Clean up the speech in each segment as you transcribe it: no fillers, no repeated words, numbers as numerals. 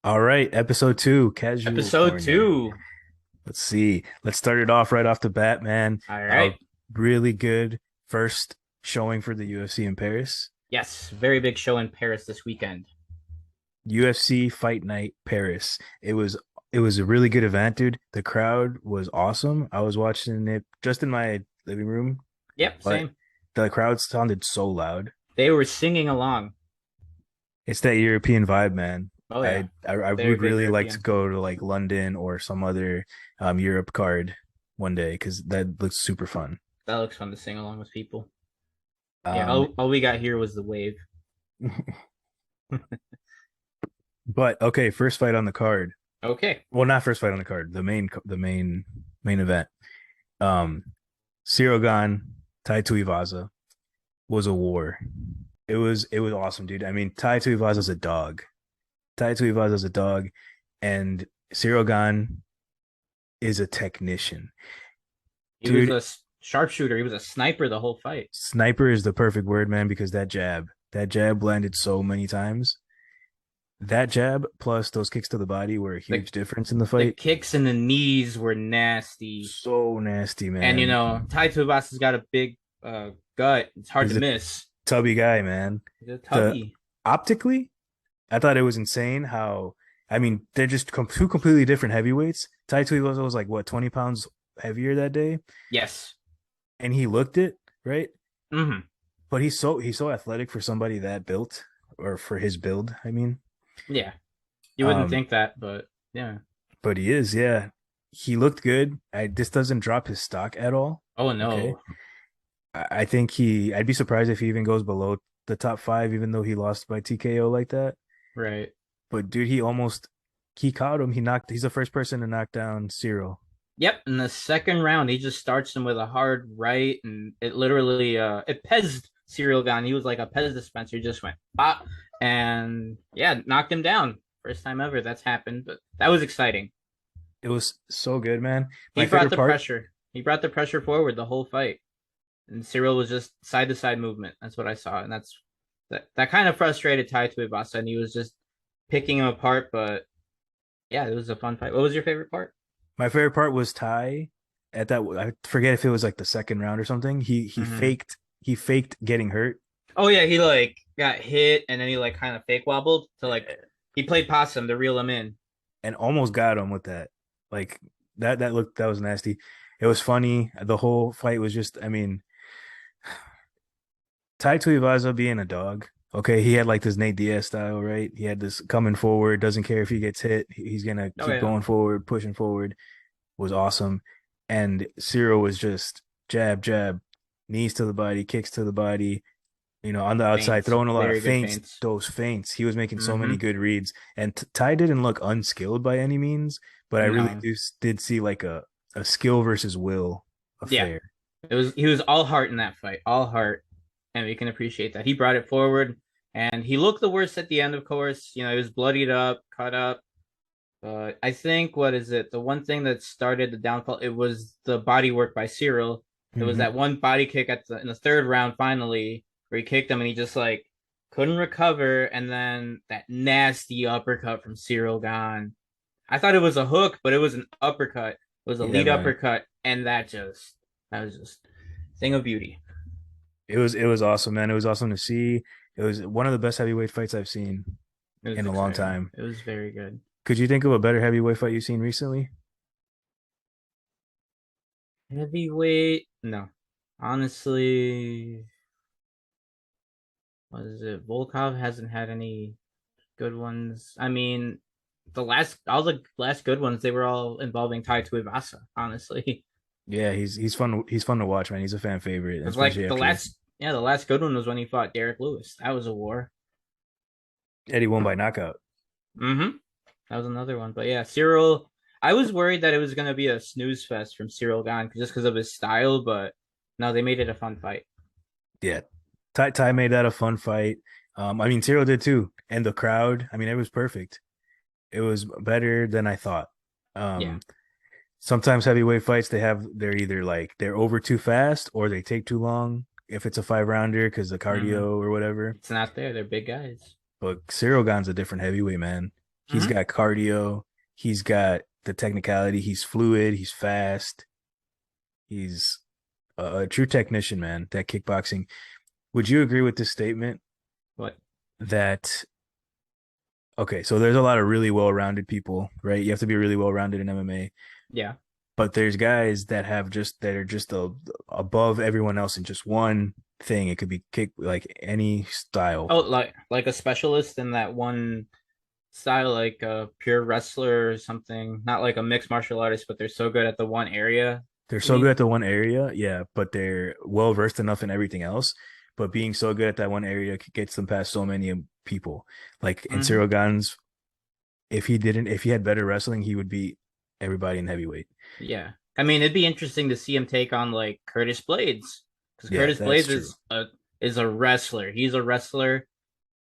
All right, episode two, casual Episode corner. 2. Let's see. Let's start it off right off the bat, man. All Uh, right. really good first showing for the UFC in Paris. Yes, very big show in Paris this weekend. UFC Fight Night Paris. It was a really good event, dude. The crowd was awesome. I was watching it just in my living room, Yep, but same. the crowd sounded so loud. They were singing along. It's that European vibe, man. Oh yeah, I very would big really like to European. go to like London or some other Europe card one day because that looks super fun. That looks fun to sing along with people. Yeah, Um, all we got here was the wave. but okay, first fight on the card. Okay. Well, not first fight on the card. The main event. Um, Ciryl Gane, Tai Tuivasa was a war. It was awesome, dude. I mean, Tai Tuivasa's a dog. Tai Tuivasa's a dog, and Ciryl Gane is a technician. He was Dude, a sharpshooter. He was a sniper the whole fight. sniper is the perfect word, man, because that jab landed so many times. That jab plus those kicks to the body were a The huge difference in the the fight. kicks and the knees were nasty. So nasty, And man. Tai Tuivasa's got a big gut. It's hard to He's a miss. tubby guy, man. He's a The tubby. optically, I thought it was insane how I mean, they're just two completely different heavyweights. Tai Tuivasa was like what 20 pounds heavier that day, Yes. and he looked it, right? Mm-hmm. But he's so athletic for somebody that built or for his build, I mean. Yeah. You wouldn't Um, think that, but yeah. but he is, yeah. He looked good. This doesn't drop his stock at all. Oh Okay. no. I think I'd be surprised if he even goes below the top five, even though he lost by TKO like that. Right. But dude, he caught him. He's the first person to knock down Ciryl. Yep. In the second round, he just starts him with a hard right, and it literally it pezzed Ciryl Gane. He was like a Pez dispenser. He just went pop, and yeah, knocked him down. First time ever that's happened, but that was exciting. It was so good, man. He My brought favorite the part, pressure. He brought the pressure forward the whole fight, and Ciryl was just side to side movement. That's what I saw, and that kind of frustrated Tai Tuivasa, and he was just picking him apart. But yeah, it was a fun fight. What was your favorite part? my favorite part was Ty at that. I forget if it was like the second round or something. Mm-hmm. He faked getting hurt Oh yeah, he like got hit and then he like kind of fake wobbled to like he played possum to reel him in. and almost got him with that. Like that was nasty. It was funny. The whole fight was just, I mean, Tai Tuivasa being a dog. Okay, he had like this Nate Diaz style, right? He had this coming forward, doesn't care if he gets hit. He's gonna Oh keep yeah. going forward, pushing forward. Was awesome. And Ciryl was just jab, jab, knees to the body, kicks to the body, on the outside, Feints. throwing a lot of Very good feints, feints. those feints. He was making so many Mm-hmm. good reads. And Ty didn't look unskilled by any means, but I really No. did see like a skill versus will Yeah. affair. He was all heart in that fight. All heart. And we can appreciate that. He brought it forward and he looked the worst at the end, of course. He was bloodied up, cut up. But I think what is it? The one thing that started the downfall, it was the body work by Ciryl. It was Hmm. that one body kick in the third round finally, where he kicked him and he just like couldn't recover, and then that nasty uppercut from Ciryl Gane. I thought it was a hook, but it was an uppercut. It was a Yeah, lead man. uppercut, and that was just thing of beauty. It was awesome, man. It was awesome to see. It was one of the best heavyweight fights I've seen It was in a long exciting. time. It was very good. Could you think of a better heavyweight fight you've seen recently? Heavyweight, no. Honestly, what is it? Volkov hasn't had any good ones. I mean, all the last good ones, they were all involving Tai Tuivasa, honestly. Yeah, he's fun to watch, man. He's a fan favorite, Because like especially after the last good one was when he fought Derek Lewis. That was a war. Eddie won by knockout. Mm-hmm. That was another one. But yeah, Ciryl, I was worried that it was gonna be a snooze fest from Ciryl Gane just because of his style, but no, they made it a fun fight. Yeah, Ty made that a fun fight. I mean, Ciryl did too, and the crowd. I mean, it was perfect. It was better than I thought. Yeah. Um, Sometimes heavyweight fights they're either like they're over too fast or they take too long if it's a 5 rounder because the Mm-hmm. cardio or whatever. It's not there. They're big guys. But Ciryl Gane's a different heavyweight, man. He's Hmm. got cardio. He's got the technicality. He's fluid. He's fast. He's a true technician, man. That kickboxing. Would you agree with this statement But that okay, so there's a lot of really well-rounded people, right? You have to be really well-rounded in MMA, yeah. but there's guys that have just that are just above everyone else in just one thing. It could be kick like any style. Oh, like a specialist in that one style, like a pure wrestler or something. Not like a mixed martial artist, but they're so good at the one area. They're You so good mean? at the one area, yeah, but they're well versed enough in everything else. But being so good at that one area gets them past so many people. Like in Hmm. Ciryl Gane's, if he had better wrestling, he would beat everybody in heavyweight. Yeah. I mean, it'd be interesting to see him take on like Curtis Blades, because Yeah, Curtis that's Blades true. is a wrestler. He's a wrestler.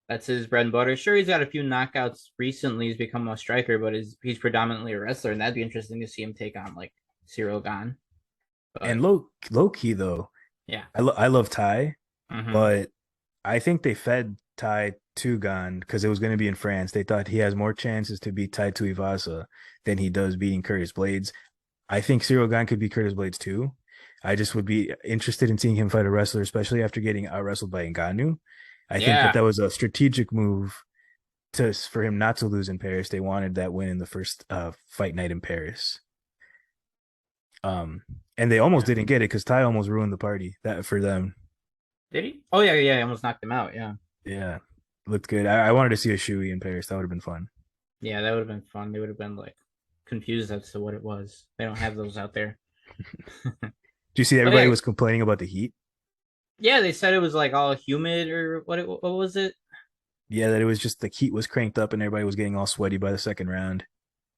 That's his bread and butter. Sure, he's got a few knockouts recently. He's become a striker, but he's predominantly a wrestler, and that'd be interesting to see him take on like Ciryl Gane. And But low key though, yeah. I love Ty, Hmm. but I think they fed Ty to Gane because it was going to be in France. They thought he has more chances to beat Ty Tuivasa than he does beating Curtis Blades. I think Ciryl Gane could beat Curtis Blades too. I just would be interested in seeing him fight a wrestler, especially after getting out wrestled by Ngannou. I think that Yeah. that was a strategic move to for him not to lose in Paris. They wanted that win in the first fight night in Paris. Um, and they almost Yeah. didn't get it because Ty almost ruined the party that for them. Did he? Oh yeah, yeah. He almost knocked him out. Yeah. Yeah, looked good. I wanted to see a shoey in Paris. That would have been fun. Yeah, that would have been fun. They would have been like confused as to what it was. They don't have those out there. Do you see But everybody yeah, was complaining about the heat? yeah, they said it was like all humid or what was it? Yeah, that it was just the heat was cranked up and everybody was getting all sweaty by the second round.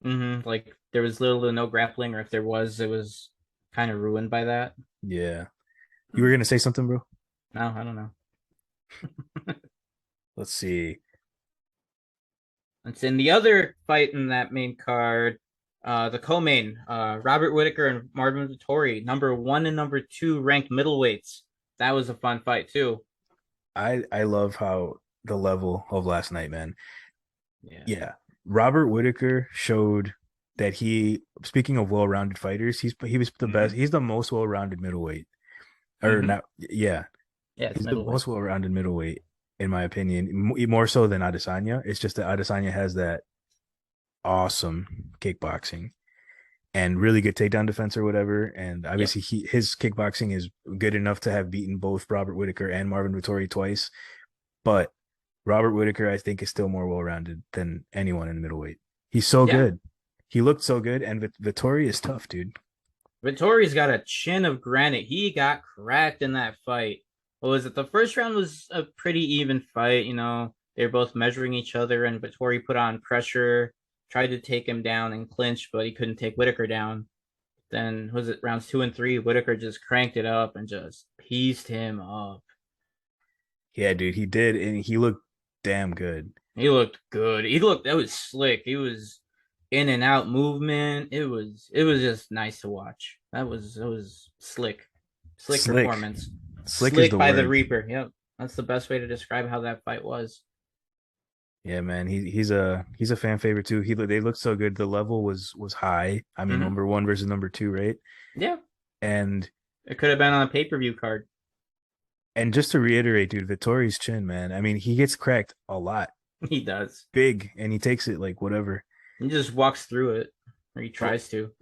Like there was little to no grappling, or if there was, it was kind of ruined by that. Yeah. You were Hmm. gonna say something, bro? No, I don't know. Let's see. It's in the other fight in that main card, the co-main, Robert Whittaker and Marvin Vetorri, number one and number two ranked middleweights. That was a fun fight too. I love how the level of last night, man. Yeah. Yeah. Robert Whittaker showed that speaking of well-rounded fighters, he was the best. Hmm. He's the most well-rounded middleweight. Or Hmm. not, yeah. Yeah, it's He's the middleweight. most well-rounded middleweight, in my opinion. More so than Adesanya. It's just that Adesanya has that awesome kickboxing and really good takedown defense or whatever. And Yep. obviously his kickboxing is good enough to have beaten both Robert Whittaker and Marvin Vettori twice. But Robert Whittaker, I think, is still more well-rounded than anyone in middleweight. He's so Yeah. good. He looked so good, and Vettori is tough, dude. Vettori's got a chin of granite. He got cracked in that fight. What was it? The first round was a pretty even fight. They were both measuring each other, and Vettori put on pressure, tried to take him down and clinch, but he couldn't take Whittaker down. Then was it rounds two and three? Whittaker just cranked it up and just pieced him up. Yeah, dude, he did, and he looked damn good. He looked good. That was slick. He was in and out movement. It was just nice to watch. That was slick. Slick Slick. performance. Slick is Slick the by the word. Reaper. Yep. That's the best way to describe how that fight was. Yeah, man, he's a fan favorite too. They looked so good. The level was high. I mean, Hmm. number one versus number two, right? Yeah. And It could have been on a pay-per-view card. and just to reiterate, dude, Vittori's chin, man. I mean, he gets cracked a lot, He does. big, and he takes it like whatever. He just walks through it. Or he The, tries to.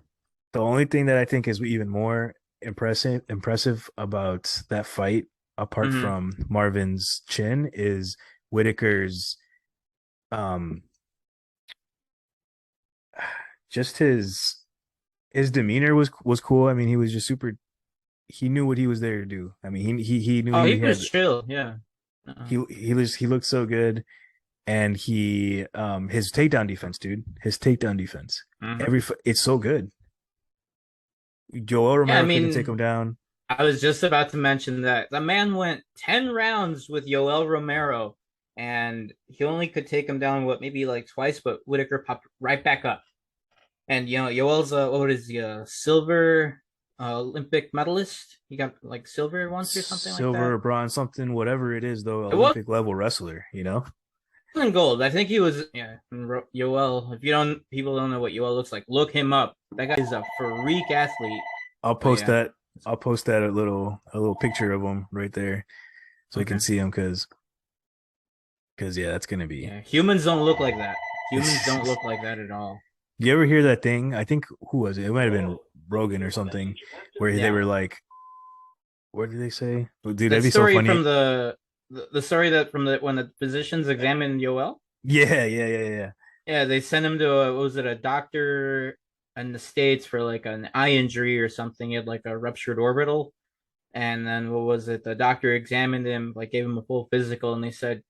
the only thing that I think is even more impressive about that fight, apart Hmm. from Marvin's chin, is Whitaker's um just his demeanor was cool. I mean, he was just super. He knew what he was there to do. I mean, he knew Oh, he he was had chill. Yeah. he looked so good, and his takedown defense, dude, his takedown defense, Hmm. it's so good. Joel Yeah, I Romero couldn't take mean, him down. I was just about to mention that the man went 10 rounds with Yoel Romero, and he only could take him down, what, maybe like twice, but Whitaker popped right back up. And, Yoel's, what is he, a silver Olympic medalist? He got like silver once or something like Silver that. or bronze, something, whatever it is, though, It was, Olympic level wrestler, you know? In gold. I think he was Yoel. If you don't people don't know what Yoel looks like, look him up. That guy is a freak athlete. I'll But post yeah. that. I'll post that a little picture of him right there so you can Okay. see him because yeah, that's gonna be. Yeah. Humans don't look like that. Humans don't look like that at all. You ever hear that thing? I think who was it? It might have been Rogan or something, where they Yeah. were like, "What did they say?" Dude, that'd That be so story funny. from the story that from the when the physicians examined Yoel. Yeah, yeah, yeah, yeah. Yeah, they sent him to what was it, a doctor in the States for like an eye injury or something. He had like a ruptured orbital. And then what was it? The doctor examined him, like gave him a full physical, and they said,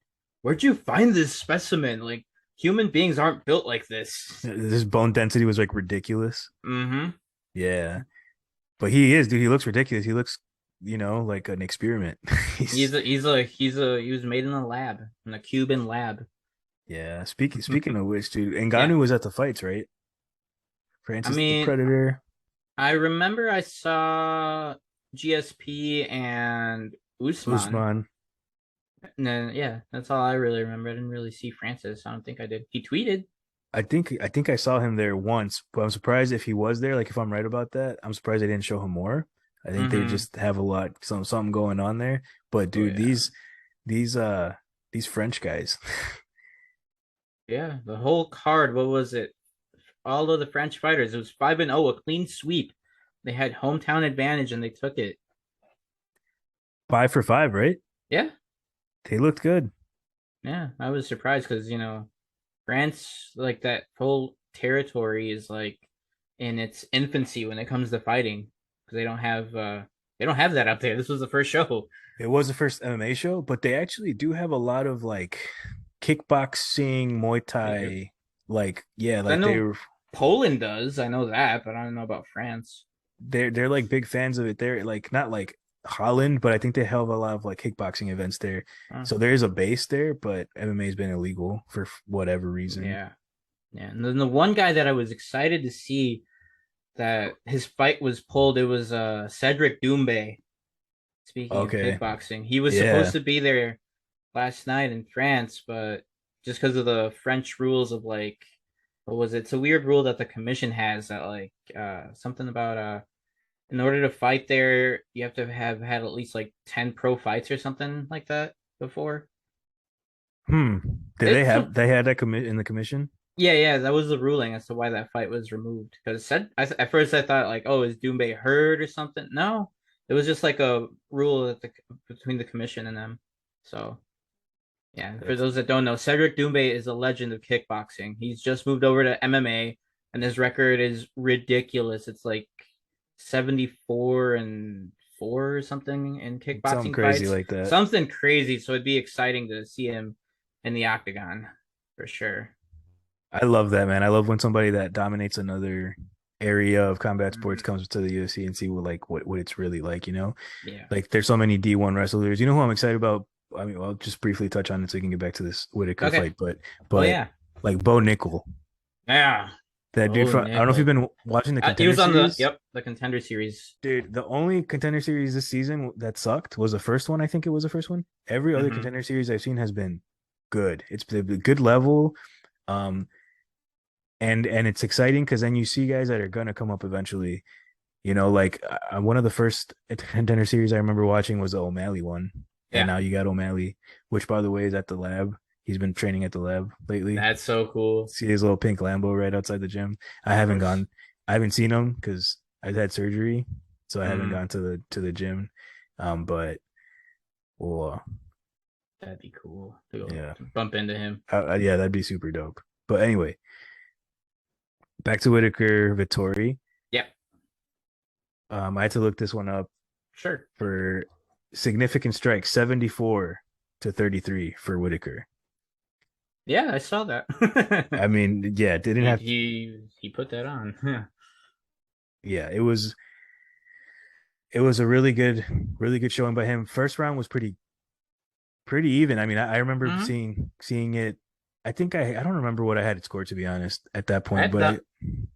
"Where'd you find this specimen? Like human beings aren't built like this." His bone density was like ridiculous. Mm-hmm. Yeah, but he is, dude. He looks ridiculous. He looks, like an experiment. He's He's a he's a he's a he was made in a lab, in a Cuban lab. yeah. Speaking of which, dude, Yeah. Ngannou was at the fights, right? I Francis the mean, Predator. I remember I saw GSP and Usman. Usman. And then yeah, that's all I really remember. I didn't really see Francis. I don't think I did. He tweeted. I think I saw him there once, but I'm surprised if he was there. Like if I'm right about that, I'm surprised they didn't show him more. I think they Mm-hmm. just have something going on there. But Oh dude, yeah. these these French guys, Yeah. The whole card, what was it? All of the French fighters. It was 5-0, a clean sweep. They had hometown advantage and they took it. 5 for 5, right? Yeah, They looked good. yeah. I was surprised because France, like that whole territory, is like in its infancy when it comes to fighting because they don't have that up there. This was the first show. It was the first MMA show, but they actually do have a lot of like kickboxing, Muay They Thai, like yeah, I like know Poland does. I know that, but I don't know about France. they're like big fans of it. They're like not like Holland, but I think they have a lot of like kickboxing events there. Uh, So there is a base there, but MMA has been illegal for whatever reason. yeah, yeah. And then the one guy that I was excited to see that his fight was pulled. It was Cedric Doumbé. Speaking of Okay. kickboxing, he was supposed Yeah. to be there last night in France, but just because of the French rules of like, what was it? It's a weird rule that the commission has that like something about in order to fight there, you have to have had at least like 10 pro fights or something like that before. Hmm. Did It's a they had that commit in the commission? Yeah, yeah, that was the ruling as to why that fight was removed. Because said at first I thought like, oh, is Doumbé hurt or something? No, it was just like a rule that between the commission and them. So yeah, for That's those that don't know, Cedric Doumbé is a legend of kickboxing. He's just moved over to MMA, and his record is ridiculous. It's like 74-4 or something in something kickboxing crazy fights, like that. something crazy. So it'd be exciting to see him in the octagon for sure. I love that, man. I love when somebody that dominates another area of combat sports Mhm. comes to the UFC and see what it's really like. Yeah. Like there's so many D1 wrestlers. You know who I'm excited about? I mean, I'll just briefly touch on it so we can get back to this Whittaker Okay. fight, but Oh but yeah. like Bo Nickel, Yeah. that dude Oh from I don't know if you've nickel. been watching the He Contender was on the Series. yep the contender series. Dude, the only Contender Series this season that sucked was the first one. I think it was the first one. Every other Hmm. Contender Series I've seen has been good. It's been a good level. Um, and it's exciting because then you see guys that are gonna come up eventually. Like one of the first Contender Series I remember watching was the O'Malley one, and Yeah, now you got O'Malley, which by the way is at the lab. He's been training at the lab lately. that's so cool. See his little pink Lambo right outside the gym. I Of haven't course. gone. I haven't seen him because I've had surgery, so I haven't Mm, gone to the gym. But well, that'd be cool to go yeah, to bump into him. yeah, that'd be super dope. But anyway, back to Whittaker Vetorri. Yeah, I had to look this one up sure. for significant strike, 74-33 for Whittaker. Yeah, I saw that. I mean, yeah, didn't he have. he put that on. Yeah. Yeah, it was a really good showing by him. First round was pretty even. I mean, I remember Hmm. seeing it. I don't remember what I had it scored to be honest at that point, At but the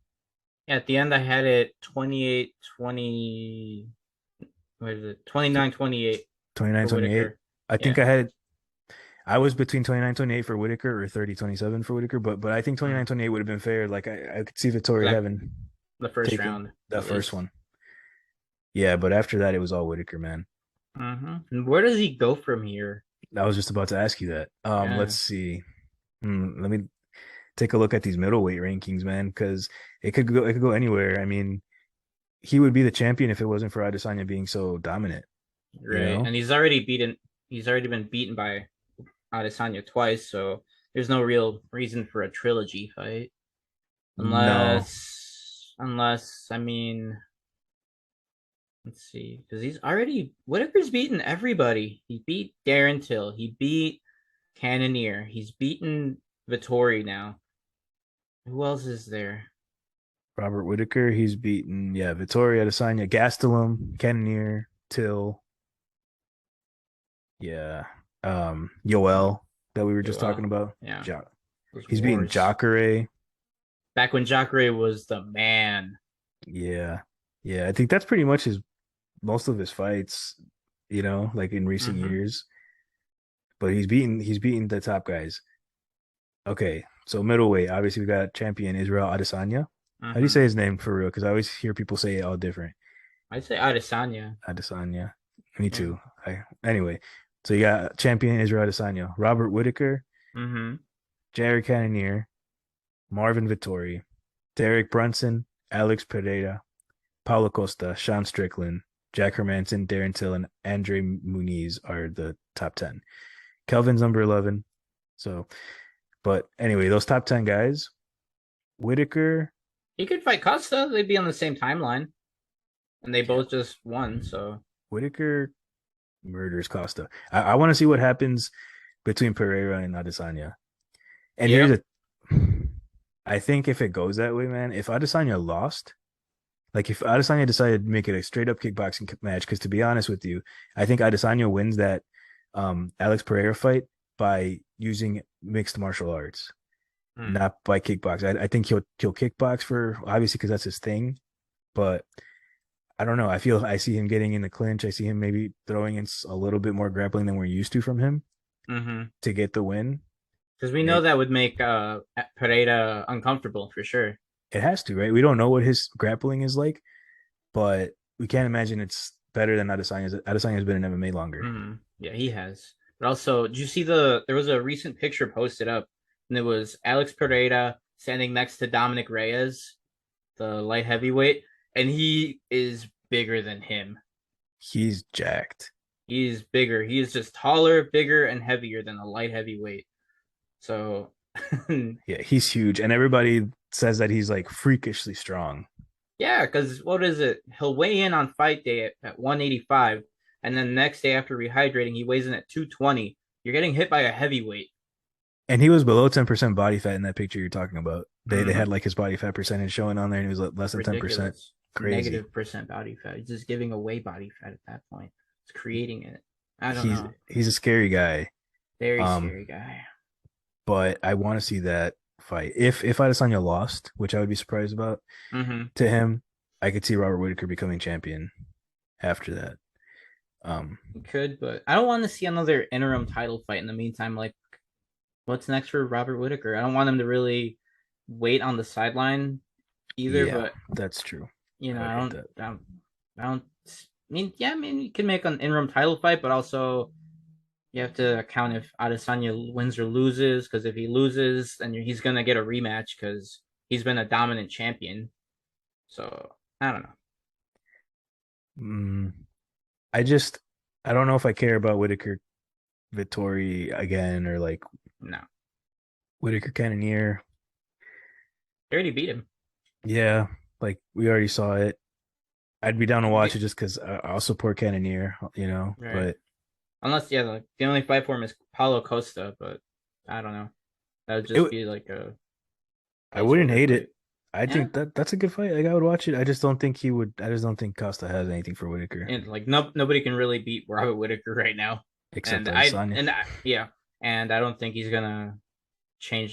at the end I had it 28-20. What is it? 29-28 for 29-28. Whitaker. I think Yeah. I had I was between 29-28 for Whittaker or 30-27 for Whittaker, but I think Mm. 29-28 would have been fair. Like I could see Vettori That having the first taken round that at first least. one. Yeah, but after that it was all Whittaker, man. And where does he go from here? I was just about to ask you that. Let's Yeah, see. Let me take a look at these middleweight rankings, man, because it could go anywhere. I mean, he would be the champion if it wasn't for Adesanya being so dominant, you right. know? And he's already beaten. He's already been beaten by Adesanya twice, so there's no real reason for a trilogy fight, No, unless I mean, let's see, because he's already Whitaker's beaten everybody. He beat Darren Till. He beat Cannonier. He's beaten Vettori now. Who else is there? Robert Whittaker, he's beaten, yeah, Vittoria Adesanya, Gastelum, Cannonier, Till, yeah, Yoel that we were just talking Well, about. yeah, Ja- those he's beaten wars. Jacare. Back when Jacare was the man. Yeah. Yeah, I think that's pretty much his most of his fights, like in recent Mm-hmm. years. But he's beaten the top guys. Okay, so middleweight, obviously we got champion Israel Adesanya. How do you Mm-hmm. say his name for real? Because I always hear people say it all different. I'd say Adesanya. Adesanya. Me Yeah. too. Anyway, so you got champion Israel Adesanya, Robert Whittaker, Mm-hmm. Jared Cannonier, Marvin Vittori, Derek Brunson, Alex Pereira, Paulo Costa, Sean Strickland, Jack Hermanson, Darren Till, and Andre Muniz are the top 10. Kelvin's number 11. So, but anyway, those top 10 guys, Whittaker, He could fight Costa. They'd be on the same timeline, and they yeah, both just won. So Whittaker murders Costa. I want to see what happens between Pereira and Adesanya. And here's yep. a, I think if it goes that way, man, if Adesanya lost, like if Adesanya decided to make it a straight up kickboxing match, because to be honest with you, I think Adesanya wins that Alex Pereira fight by using mixed martial arts, Hmm. not by kickbox. I think he'll kickbox for obviously because that's his thing, but I don't know. I see him getting in the clinch. I see him maybe throwing in a little bit more grappling than we're used to from him Mm-hmm. to get the win. Because we know It that would make Pereira uncomfortable for sure. it has to, right? We don't know what his grappling is like, but we can't imagine it's better than Adesanya's. Adesanya's been in MMA longer. Mm-hmm. Yeah, he has. But also, did you see there was a recent picture posted up, and it was Alex Pereira standing next to Dominic Reyes, the light heavyweight, and he is bigger than him. He's jacked. He's bigger. He is just taller, bigger, and heavier than a light heavyweight. So, Yeah, he's huge, and everybody says that he's like freakishly strong. yeah, because what is it? He'll weigh in on fight day at 185, and then the next day after rehydrating, he weighs in at 220. You're getting hit by a heavyweight. And he was below 10% body fat in that picture you're talking about. They Mm-hmm. had like his body fat percentage showing on there, and he was less than 10%. Ridiculous. Crazy. Negative percent body fat. He's just giving away body fat at that point. It's creating it. I don't He's know. he's a scary guy. Very Um, scary guy. but I want to see that fight. If Adesanya lost, which I would be surprised about Mm-hmm. to him, I could see Robert Whittaker becoming champion after that. He could, but I don't want to see another interim title fight in the meantime. Like, what's next for Robert Whittaker? I don't want him to really wait on the sideline either, Yeah, but that's true. you know, I would hate that. I don't. I mean, yeah, I mean, you can make an interim title fight, but also you have to account if Adesanya wins or loses. Because if he loses, then he's gonna get a rematch because he's been a dominant champion. So I don't know. Mm, I just I don't know if I care about Whittaker Vittori again or like No, Whittaker Cannonier. they already beat him. Yeah, like we already saw it. I'd be down to watch it Maybe, just because I'll support Cannonier, right? but Unless yeah, like, the only fight for him is Paulo Costa, but I don't know. That would just it be like a I wouldn't placeholder hate fight. it. I Yeah, think that's a good fight. Like I would watch it. I just don't think he would. I just don't think Costa has anything for Whittaker and like nobody can really beat Robert Whitaker right now. except And Adesanya. yeah, and I don't think he's gonna change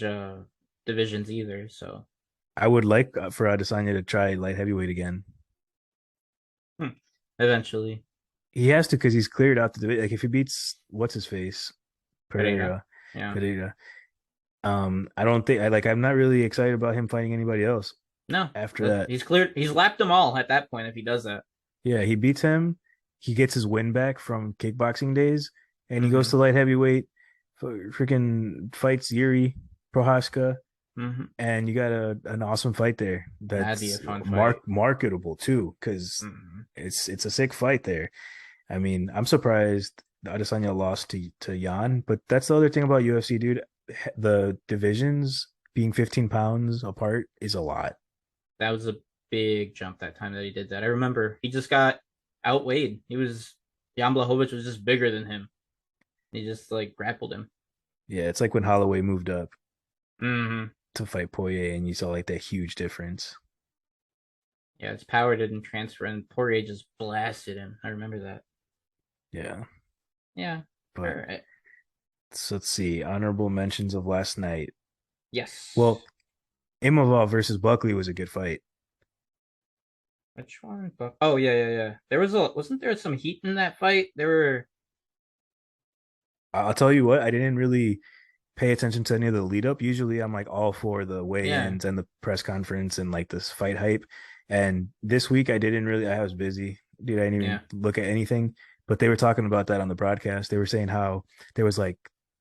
divisions either. So I would like for Adesanya to try light heavyweight again. hmm, eventually, He has to because he's cleared out the division. Like if he beats what's his face, Pereira. Pereira. Yeah. Pereira. I don't think I'm not really excited about him fighting anybody else No, after but that. he's cleared. He's lapped them all at that point if he does that. Yeah, he beats him. He gets his win back from kickboxing days, and he goes Mm-hmm. to light heavyweight, freaking fights Yuri Prohaska, Mm-hmm. and you got an awesome fight there. That'd be a That's fun fight. marketable too, because Mm-hmm. it's a sick fight there. I mean, I'm surprised Adesanya lost to Jan, but that's the other thing about UFC, dude. The divisions being 15 pounds apart is a lot. That was a big jump that time that he did that. I remember he just got outweighed. Jan Blachowicz was just bigger than him. He just like grappled him. Yeah, it's like when Holloway moved up Mm-hmm. to fight Poirier, and you saw like that huge difference. Yeah, his power didn't transfer, and Poirier just blasted him. I remember that. Yeah, Yeah. All but right. so let's see. Honorable mentions of last night. Yes. Well, Imavov versus Buckley was a good fight. Which one? Oh yeah, yeah, yeah. There was a wasn't there some heat in that fight? There were. I'll tell you what, I didn't really pay attention to any of the lead up. Usually I'm like all for the Yeah. weigh-ins and the press conference and like this fight hype. And this week I didn't really, I was busy. Dude, I didn't even Yeah. look at anything. But they were talking about that on the broadcast. They were saying how there was like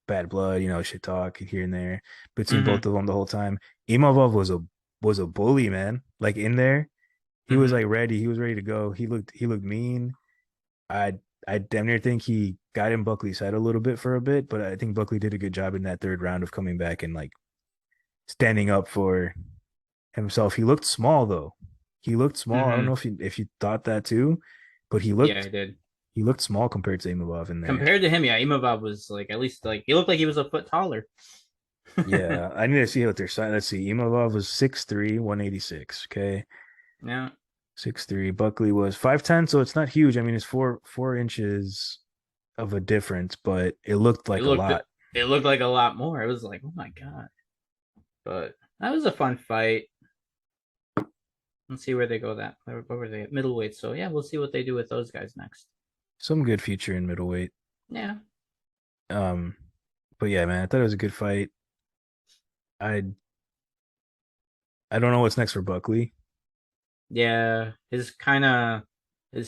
bad blood, shit talk here and there between Mm-hmm. both of them the whole time. Imavov was a bully, man. Like in there, he was Mm-hmm. like ready. He was ready to go. He looked mean. I I damn near think he got in Buckley's head a little bit for a bit, but I think Buckley did a good job in that third round of coming back and like standing up for himself. He looked small though. He looked small. I don't Mm-hmm. know if you thought that too, but he Yeah, looked I did. he looked small compared to Imavov in there. Compared to him, yeah, Imavov was like at least like he looked like he was a foot taller. Yeah, I need to see what their side. Let's see. Imavov was 6'3", 186. Okay. Yeah. 6'3". Buckley was 5'10", so it's not huge. I mean, it's four inches of a difference, but it looked It like a looked lot. it looked like a lot more. It was like, oh my god. But that was a fun fight. Let's see where they go that where were they at middleweight. So yeah, we'll see what they do with those guys next. Some good future in middleweight. Yeah. Um, but yeah, man, I thought it was a good fight. I I don't know what's next for Buckley. Yeah. His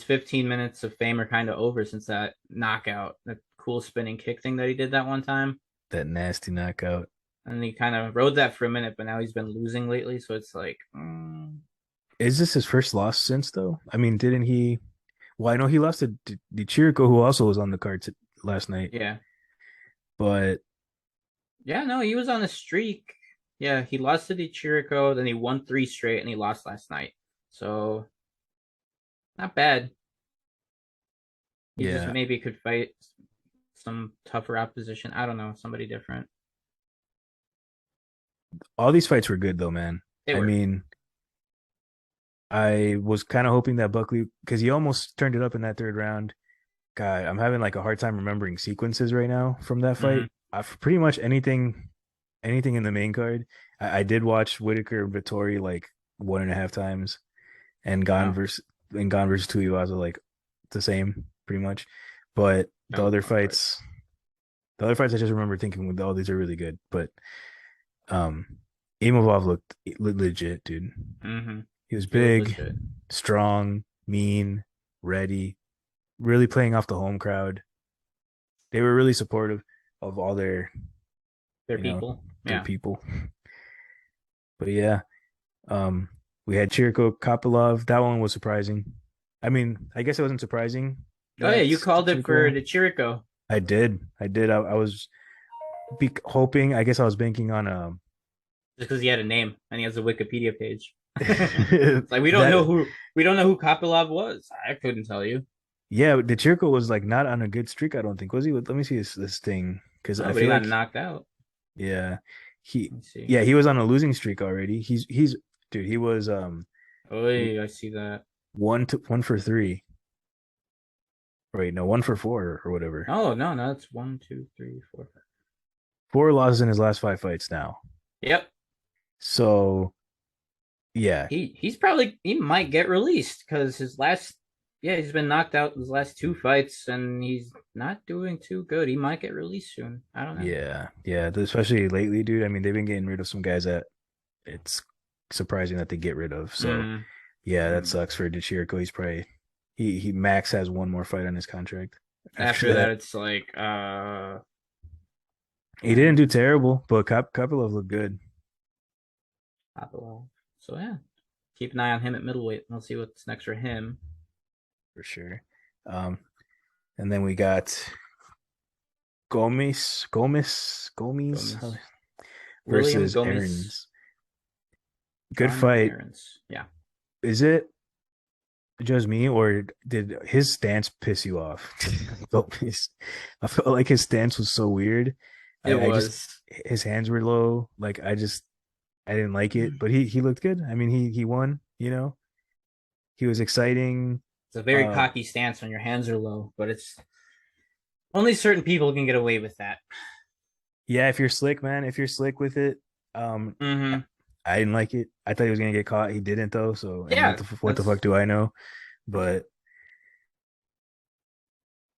15 minutes of fame are kind of over since that knockout, that cool spinning kick thing that he did that one time. That nasty knockout. And he kind of rode that for a minute, but now he's been losing lately. So it's like, Is this his first loss since though? I mean, didn't he? Well, I know he lost to Chirico, who also was on the card last night. yeah. But Yeah, no, he was on a streak. Yeah, he lost to Chirico, then he won three straight, and he lost last night. So not bad. He just yeah, maybe could fight some tougher opposition. I don't know, somebody different. all these fights were good though, man. They I were. mean, I was kind of hoping that Buckley, because he almost turned it up in that third round. God, I'm having like a hard time remembering sequences right now from that Mm-hmm. fight. Pretty much anything in the main card. I did watch Whittaker and Vetorri like 1.5 times, and Oh, Gane versus Tuivasa like the same pretty much. But that was a fun fight. the other fights I just remember thinking, oh, these are really good. But um, Imavov looked legit, dude. Mm-hmm. He was He looked big, legit. strong, mean, ready, really playing off the home crowd. They were really supportive of all They're you know, people. their Yeah. people. But yeah, um, we had Chirko Kopilov. That one was surprising. I mean, I guess it wasn't surprising Oh yeah, that you called it for Chirko. the Chirico I did. I did. I was hoping. I guess I was banking on just because he had a name and he has a Wikipedia page. It's like that. we don't know who Kopilov was. I couldn't tell you. Yeah, the Chirko was like not on a good streak. I don't think was he. Let me see this thing because I Oh, but he feel got like knocked out. yeah he Let's see. yeah he was on a losing streak already. He's dude. He was Oh, I see that. 1 for 3. Wait, no, 1 for 4 or whatever. Oh no, no, that's one, two, three, four, five. 4 losses in his last 5 fights now. Yep. So yeah, He might get released because his last Yeah, he's been knocked out his last two fights, and he's not doing too good. He might get released soon. I don't know. Yeah, yeah, especially lately, dude. I mean, they've been getting rid of some guys that it's surprising that they get rid of. So Mm, yeah, that mm. sucks for Chiryl. He's probably he max has one more fight on his contract. After After that, that, it's like, he didn't damn, do terrible, but Kopylov looked good Popolov. So yeah, keep an eye on him at middleweight. We'll see what's next for him. for sure. Um, and then we got Gomez Gomez, William versus Gomez, Aaron's. Good John fight. Aarons. Yeah, Is it just me, or did his stance piss you off? I felt like his stance was so weird. it I just was. his hands were low. Like I didn't like it, but he looked good. I mean, he won. He was exciting. It's a very Uh, cocky stance when your hands are low, but it's only certain people can get away with that. yeah, if you're slick, man, if you're slick with it, um, Mm-hmm. I didn't like it. I thought he was gonna get caught. He didn't though. So, and Yeah, what the fuck that's do I know? But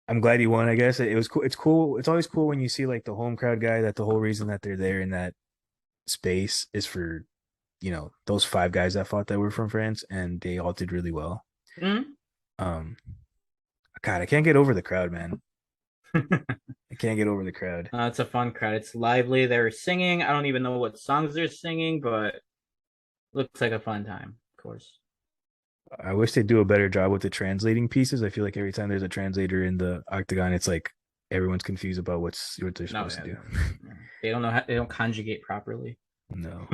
I'm glad he won. I guess it was cool. It's cool. It's always cool when you see like the home crowd guy. That the whole reason that they're there in that space is for those five guys that fought that were from France, and they all did really well. mm-hmm. Um, God, I can't get over the crowd, man. I can't get over the crowd. It's a fun crowd. It's lively. They're singing. I don't even know what songs they're singing, but looks like a fun time, of course. I wish they'd do a better job with the translating pieces. I feel like every time there's a translator in the octagon, it's like everyone's confused about what they're No, supposed to yeah, do. yeah. They don't know how they don't conjugate properly. No.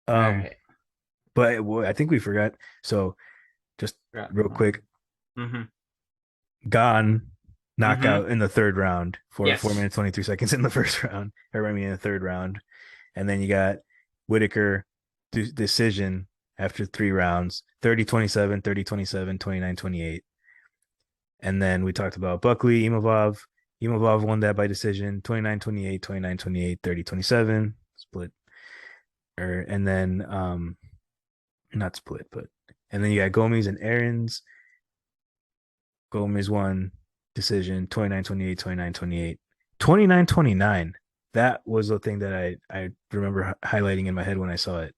All Um, right. but I think we forgot. So just real quick, Mm-hmm. Gane Mm-hmm. knockout in the third round for 4 minutes Yes. 23 seconds in the first round, or I mean in the third round, and then you got Whittaker decision after 3 rounds, 30-27, 30-27, 29-28. And then we talked about Buckley, Imavov. Imavov won that by decision, 29-28, 29-28, 30-27, split. And then not split, but and then you got Gomez and Aaron's. Gomez won decision 29-28, 29-28, 29-29. That was the thing that I remember highlighting in my head when I saw it.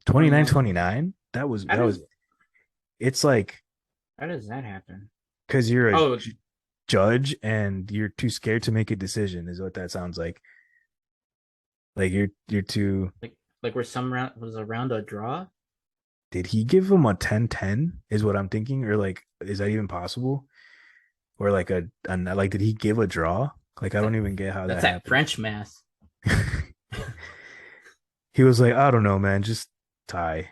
29. 29-29? That was How does it's like how does that happen? because you're a Oh, judge and you're too scared to make a decision is what that sounds like. Like you're too like where some round was a round a draw? did he give him a 10-10 is what I'm thinking, or like is that even possible? Or like a like did he give a draw? Like I That, don't even get how that's that that happened. French math. He was like, I don't know, man, just tie.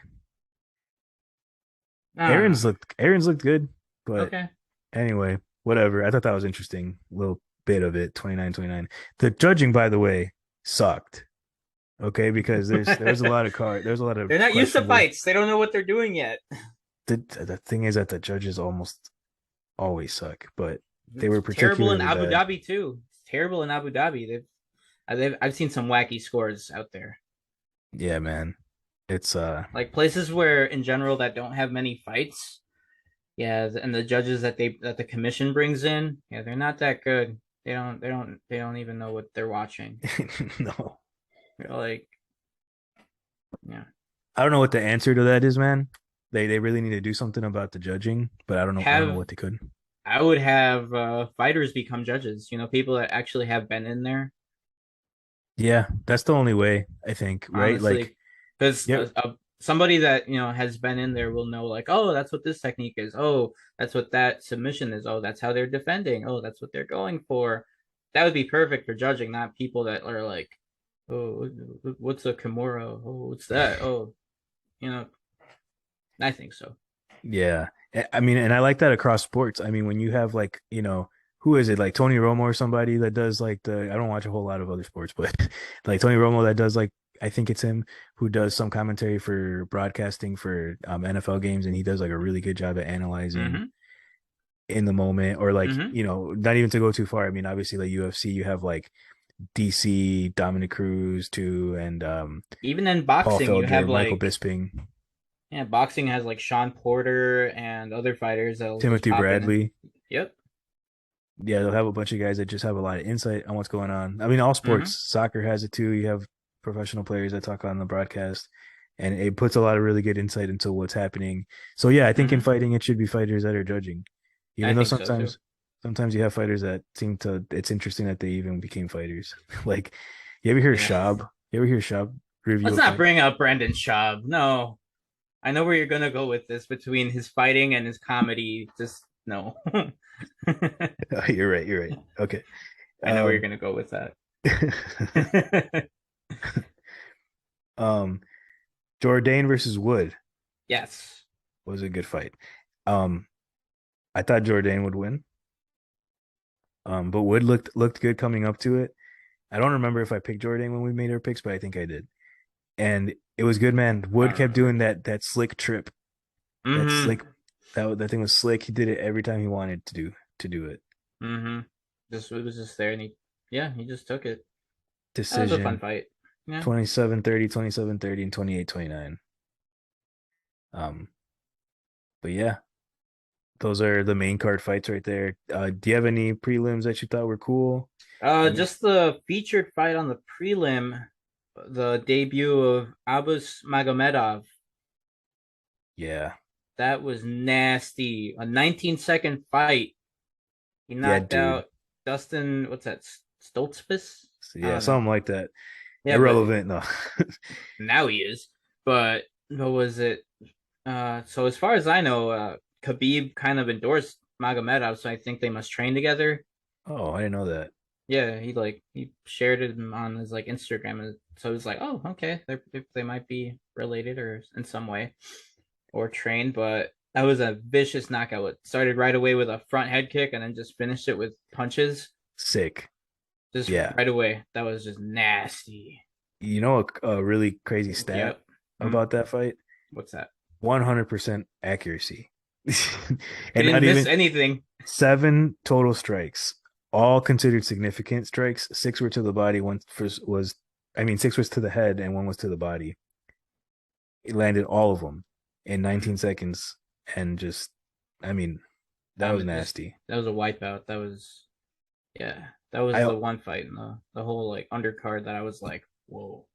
I don't know. Aaron's looked good, but Okay. anyway, whatever. I thought that was interesting. A little bit of it, 29-29. The judging, by the way, sucked. Okay, because there's a lot of there's a lot of They're not used to questionable. fights. They don't know what they're doing yet. The thing is that the judges almost always suck, but they It's were terrible in particularly Abu bad. Dhabi too. It's terrible in Abu Dhabi. I've seen some wacky scores out there. Yeah, man. It's Like places where in general that don't have many fights. Yeah, and the judges that the commission brings in, yeah, they're not that good. They don't even know what they're watching. no. They're like, yeah. I don't know what the answer to that is, man. They really need to do something about the judging, but I don't know Have what they could. I would have fighters become judges, people that actually have been in there, Yeah, that's the only way, I think, right? Like, honestly. Because yep. somebody that has been in there will know, like, oh, that's what this technique is. Oh, that's what that submission is. Oh, that's how they're defending. Oh, that's what they're going for. That would be perfect for judging, not people that are like, oh, what's a Kimura? Oh, what's that? Oh, you know, I think so. Yeah. I mean, and I like that across sports. I mean, when you have like, who is it? Like Tony Romo or somebody that does like I don't watch a whole lot of other sports, but like Tony Romo that does like, I think it's him who does some commentary for broadcasting for NFL games, and he does like a really good job at analyzing Mm-hmm. in the moment, or like, Mm-hmm. not even to go too far. I mean, obviously like UFC, you have like DC, Dominic Cruz too, and Even in Paul boxing, you Felder, have Michael like Bisping. Yeah, boxing has like Sean Porter and other fighters that'll just Timothy pop in. Bradley. Yep. Yeah, they'll have a bunch of guys that just have a lot of insight on what's going on. I mean, all sports, Mm-hmm. soccer has it too. You have professional players that talk on the broadcast, and it puts a lot of really good insight into what's happening. So yeah, I think in Mm-hmm. fighting, it should be fighters that are judging, I even though think so too. sometimes you have fighters that seem to. It's interesting that they even became fighters. Like, you ever hear Yeah. Shab? You ever hear Shab review Let's a not fight? bring up Brendan Schaub. No. I know where you're gonna go with this between his fighting and his comedy. Just no. I Oh, you're right. You're right. Okay. know where you're Um, gonna go with that. um, Jourdain versus Wood Yes. was a good fight. Um, I thought Jourdain would win. But Wood looked good coming up to it. I don't remember if I picked Jourdain when we made our picks, but I think I did. And it was good, man. I Wood don't kept remember. doing that slick trip. That Mm-hmm. slick that thing was slick. He did it every time he wanted to do it. Mm-hmm. Just it was just there and he just took it. That was a fun Decision fight. Yeah. 27-30, 27-30, and 28-29. Um, but yeah, those are the main card fights right there. Do you have any prelims that you thought were cool? Any? Just the featured fight on the prelim, the debut of Abus Magomedov. Yeah. That was nasty. A 19-second fight. He Yeah, knocked dude. out Dustin. What's that? Stoltzfus? So, I yeah, don't know. something like that. Yeah, but Irrelevant, no. now he is. But what was it? So as far as I know, Khabib kind of endorsed Magomedov, so I think they must train together. Oh, I didn't know that. Yeah, he shared it on his like Instagram, so it was like, oh, okay, they might be related or in some way or trained. But that was a vicious knockout. It started right away with a front head kick and then just finished it with punches, Sick. just Yeah. right away. That was just nasty. You know a really crazy stat Yep. Hmm. about that fight? What's that? 100% accuracy. He And didn't not miss even anything. seven total strikes, all considered significant strikes. Six were to the body, one first was, I mean, six was to the head and one was to the body. It landed all of them in 19 seconds. And just, I mean, that was Just nasty. that was a wipeout. That was yeah. That was I, the one fight in the whole like undercard that I was like, whoa.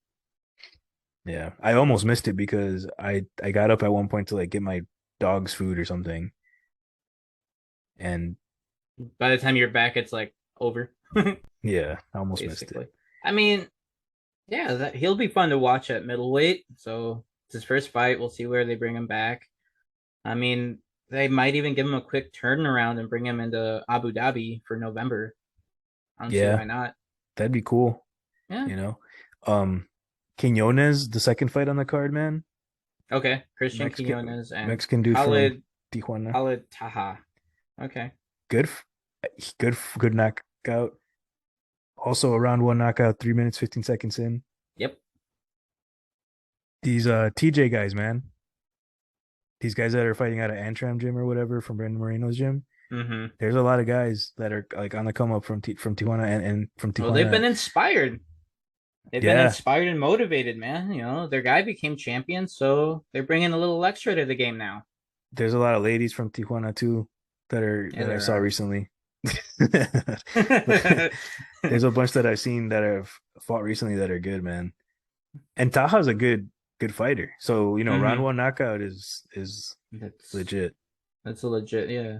yeah, I almost missed it because I got up at one point to like get my dog's food or something. And By the time you're back, it's like over, yeah, I almost missed it. basically. I mean, yeah, that he'll be fun to watch at middleweight. So it's his first fight. We'll see where they bring him back. I mean, they might even give him a quick turnaround and bring him into Abu Dhabi for November. I don't see Yeah, why not. that'd be cool, Yeah. you know. Um Quinones, the second fight on the card, man. Okay. Christian Mexican Quinones and Mexican dude from Khalid Tijuana. Khalid Taha. Okay. Good good knockout. Also a round one knockout, 3 minutes, 15 seconds in. Yep. These TJ guys, man. These guys that are fighting out of Antram gym or whatever from Brandon Moreno's gym. Mm-hmm. There's a lot of guys that are like on the come up from Tijuana and from Well, they've Tijuana. been inspired. They've been Yeah, inspired and motivated, man. You know, their guy became champion, so they're bringing a little extra to the game now. there's a lot of ladies from Tijuana too Yeah, that I there saw are. recently. But there's a bunch that I've seen that have fought recently that are good, man. And Taha's a good fighter. So, round Mm-hmm. one knockout is That's legit. that's a legit, yeah.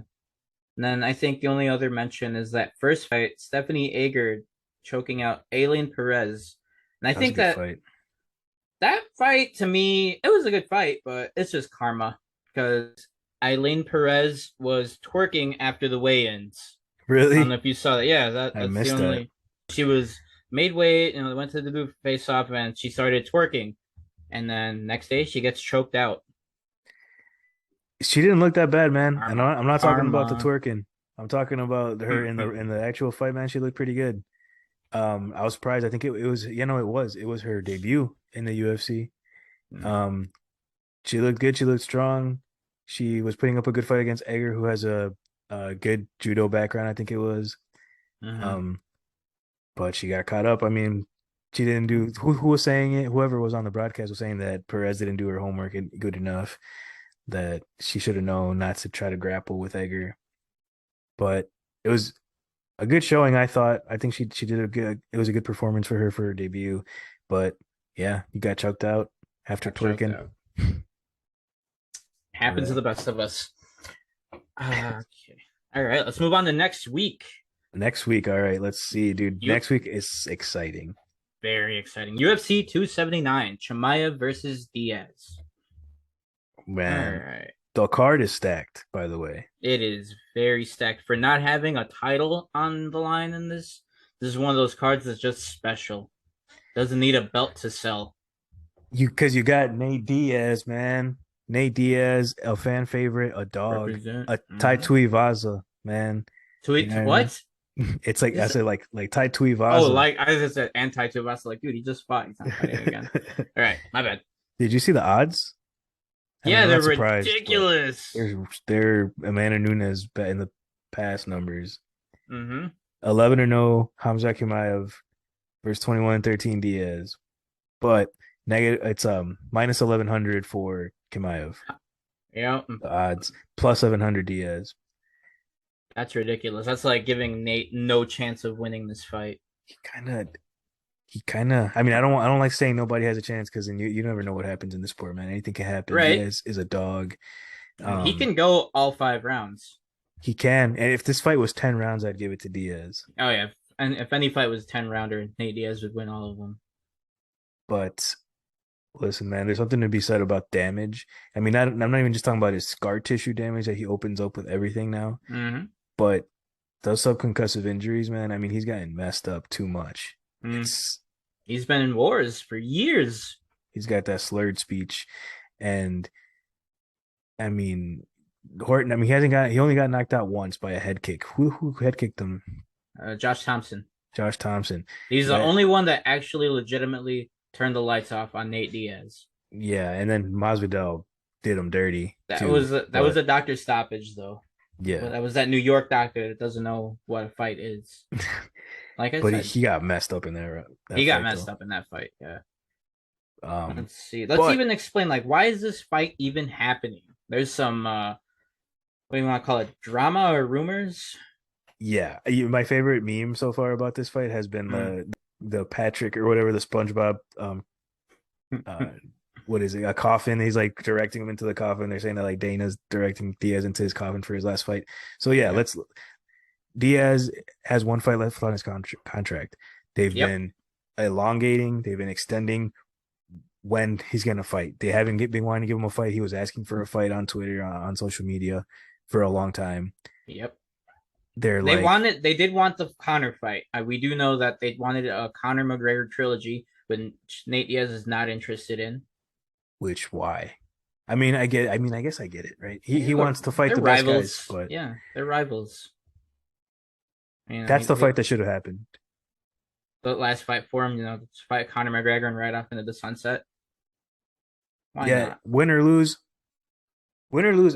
And then I think the only other mention is that first fight, Stephanie Ager choking out Aileen Perez. And I That was a think good that fight. that fight to me, it was a good fight, but it's just karma because Aileen Perez was twerking after the weigh-ins. I don't know Really? if you saw that. Yeah, I that's the missed that. only. She was made weight, they went to the face off, and she started twerking. And then next day, she gets choked out. She didn't look that bad, man. And Karma, I'm not talking about the karma. twerking. I'm talking about her in the actual fight, man. She looked pretty good. I was surprised. I think it was, it was her debut in the UFC. Um, she looked good. She looked strong. She was putting up a good fight against Egger, who has a good judo background, I think it was. Mm-hmm. Um, but she got caught up. I mean, she didn't do who was saying it? Whoever was on the broadcast was saying that Perez didn't do her homework good enough, that she should have known not to try to grapple with Edgar. But it was a good showing, I thought. I think she did a good it was a good performance for her debut. But yeah, you got choked out after Got choked twerking. out. All Happens to right. the best of us. Okay. All right, let's move on to next week. Next week, all right, let's see, dude. You Next week is exciting. Very exciting. UFC 279, Chimaev versus Diaz. All Man, right. the card is stacked, by the way. It is very stacked for not having a title on the line in this. This is one of those cards that's just special. Doesn't need a belt to sell. Because you got Nate Diaz, man. Nate Diaz, a fan favorite, a dog, Represent. a Tai Tuivasa, man. You Tweet know what I mean? what? It's like I This said, like Tai Oh, Tuivasa. like I just said anti Tuivasa. Like, dude, he just fought. He's not fighting again. All right, my bad. Did you see the odds? I mean, Yeah, I'm they're not surprised, but ridiculous. they're Amanda Nunes bet in the past numbers. Mm-hmm. 11-0 Hamza Chimaev versus 21-13 Diaz. But negative it's minus 1100 for Chimaev. Yeah, The odds plus 700 Diaz. that's ridiculous. That's like giving Nate no chance of winning this fight. He kind of I mean, I don't like saying nobody has a chance because then you never know what happens in this sport, man. Anything can happen. Right. Diaz is a dog. And he Um can go all 5 rounds. he can. And if this fight was 10 rounds, I'd give it to Diaz. Oh yeah. And if any fight was 10 rounder, Nate Diaz would win all of them. But listen, man, there's something to be said about damage. I mean, I'm not even just talking about his scar tissue damage that he opens up with everything now, Mm-hmm. but those subconcussive injuries, man. I mean, he's gotten messed up too much. Mm. It's He's been in wars for years. he's got that slurred speech, and I mean, Horton. I mean, he only got knocked out once by a head kick. Who head kicked him? Josh Thompson. Josh Thompson. He's the That only one that actually legitimately turned the lights off on Nate Diaz. yeah, and then Masvidal did him dirty That too. was But a doctor stoppage though. But yeah, that was that New York doctor that doesn't know what a fight is. Like I but said, he got messed up in he that got fight messed though. up in that fight. Yeah. Um, Let's see. Let's but even explain like why is this fight even happening? There's some what do you want to call it? Drama or rumors? yeah, my favorite meme so far about this fight has been Mm. the Patrick or whatever the SpongeBob uh what is it, a coffin. He's like directing him into the coffin. They're saying that like Dana's directing Diaz into his coffin for his last fight. So yeah, Yep. let's Diaz has one fight left on his contract. They've Yep. been elongating, they've been extending when he's gonna fight. They haven't been wanting to give him a fight. He was asking for a fight on Twitter, on social media for a long time. Yep. They're like, They did want the Conor fight. We do know that they wanted a Conor McGregor trilogy, but Nate Diaz is not interested in. which why? I mean, I mean, I guess I get it, right? He Look, wants to fight they're the best guys, rivals. but Yeah, they're rivals. that's the fight that should have happened. The last fight for him, fight Conor McGregor and ride off into the sunset. Why Yeah, not? win or lose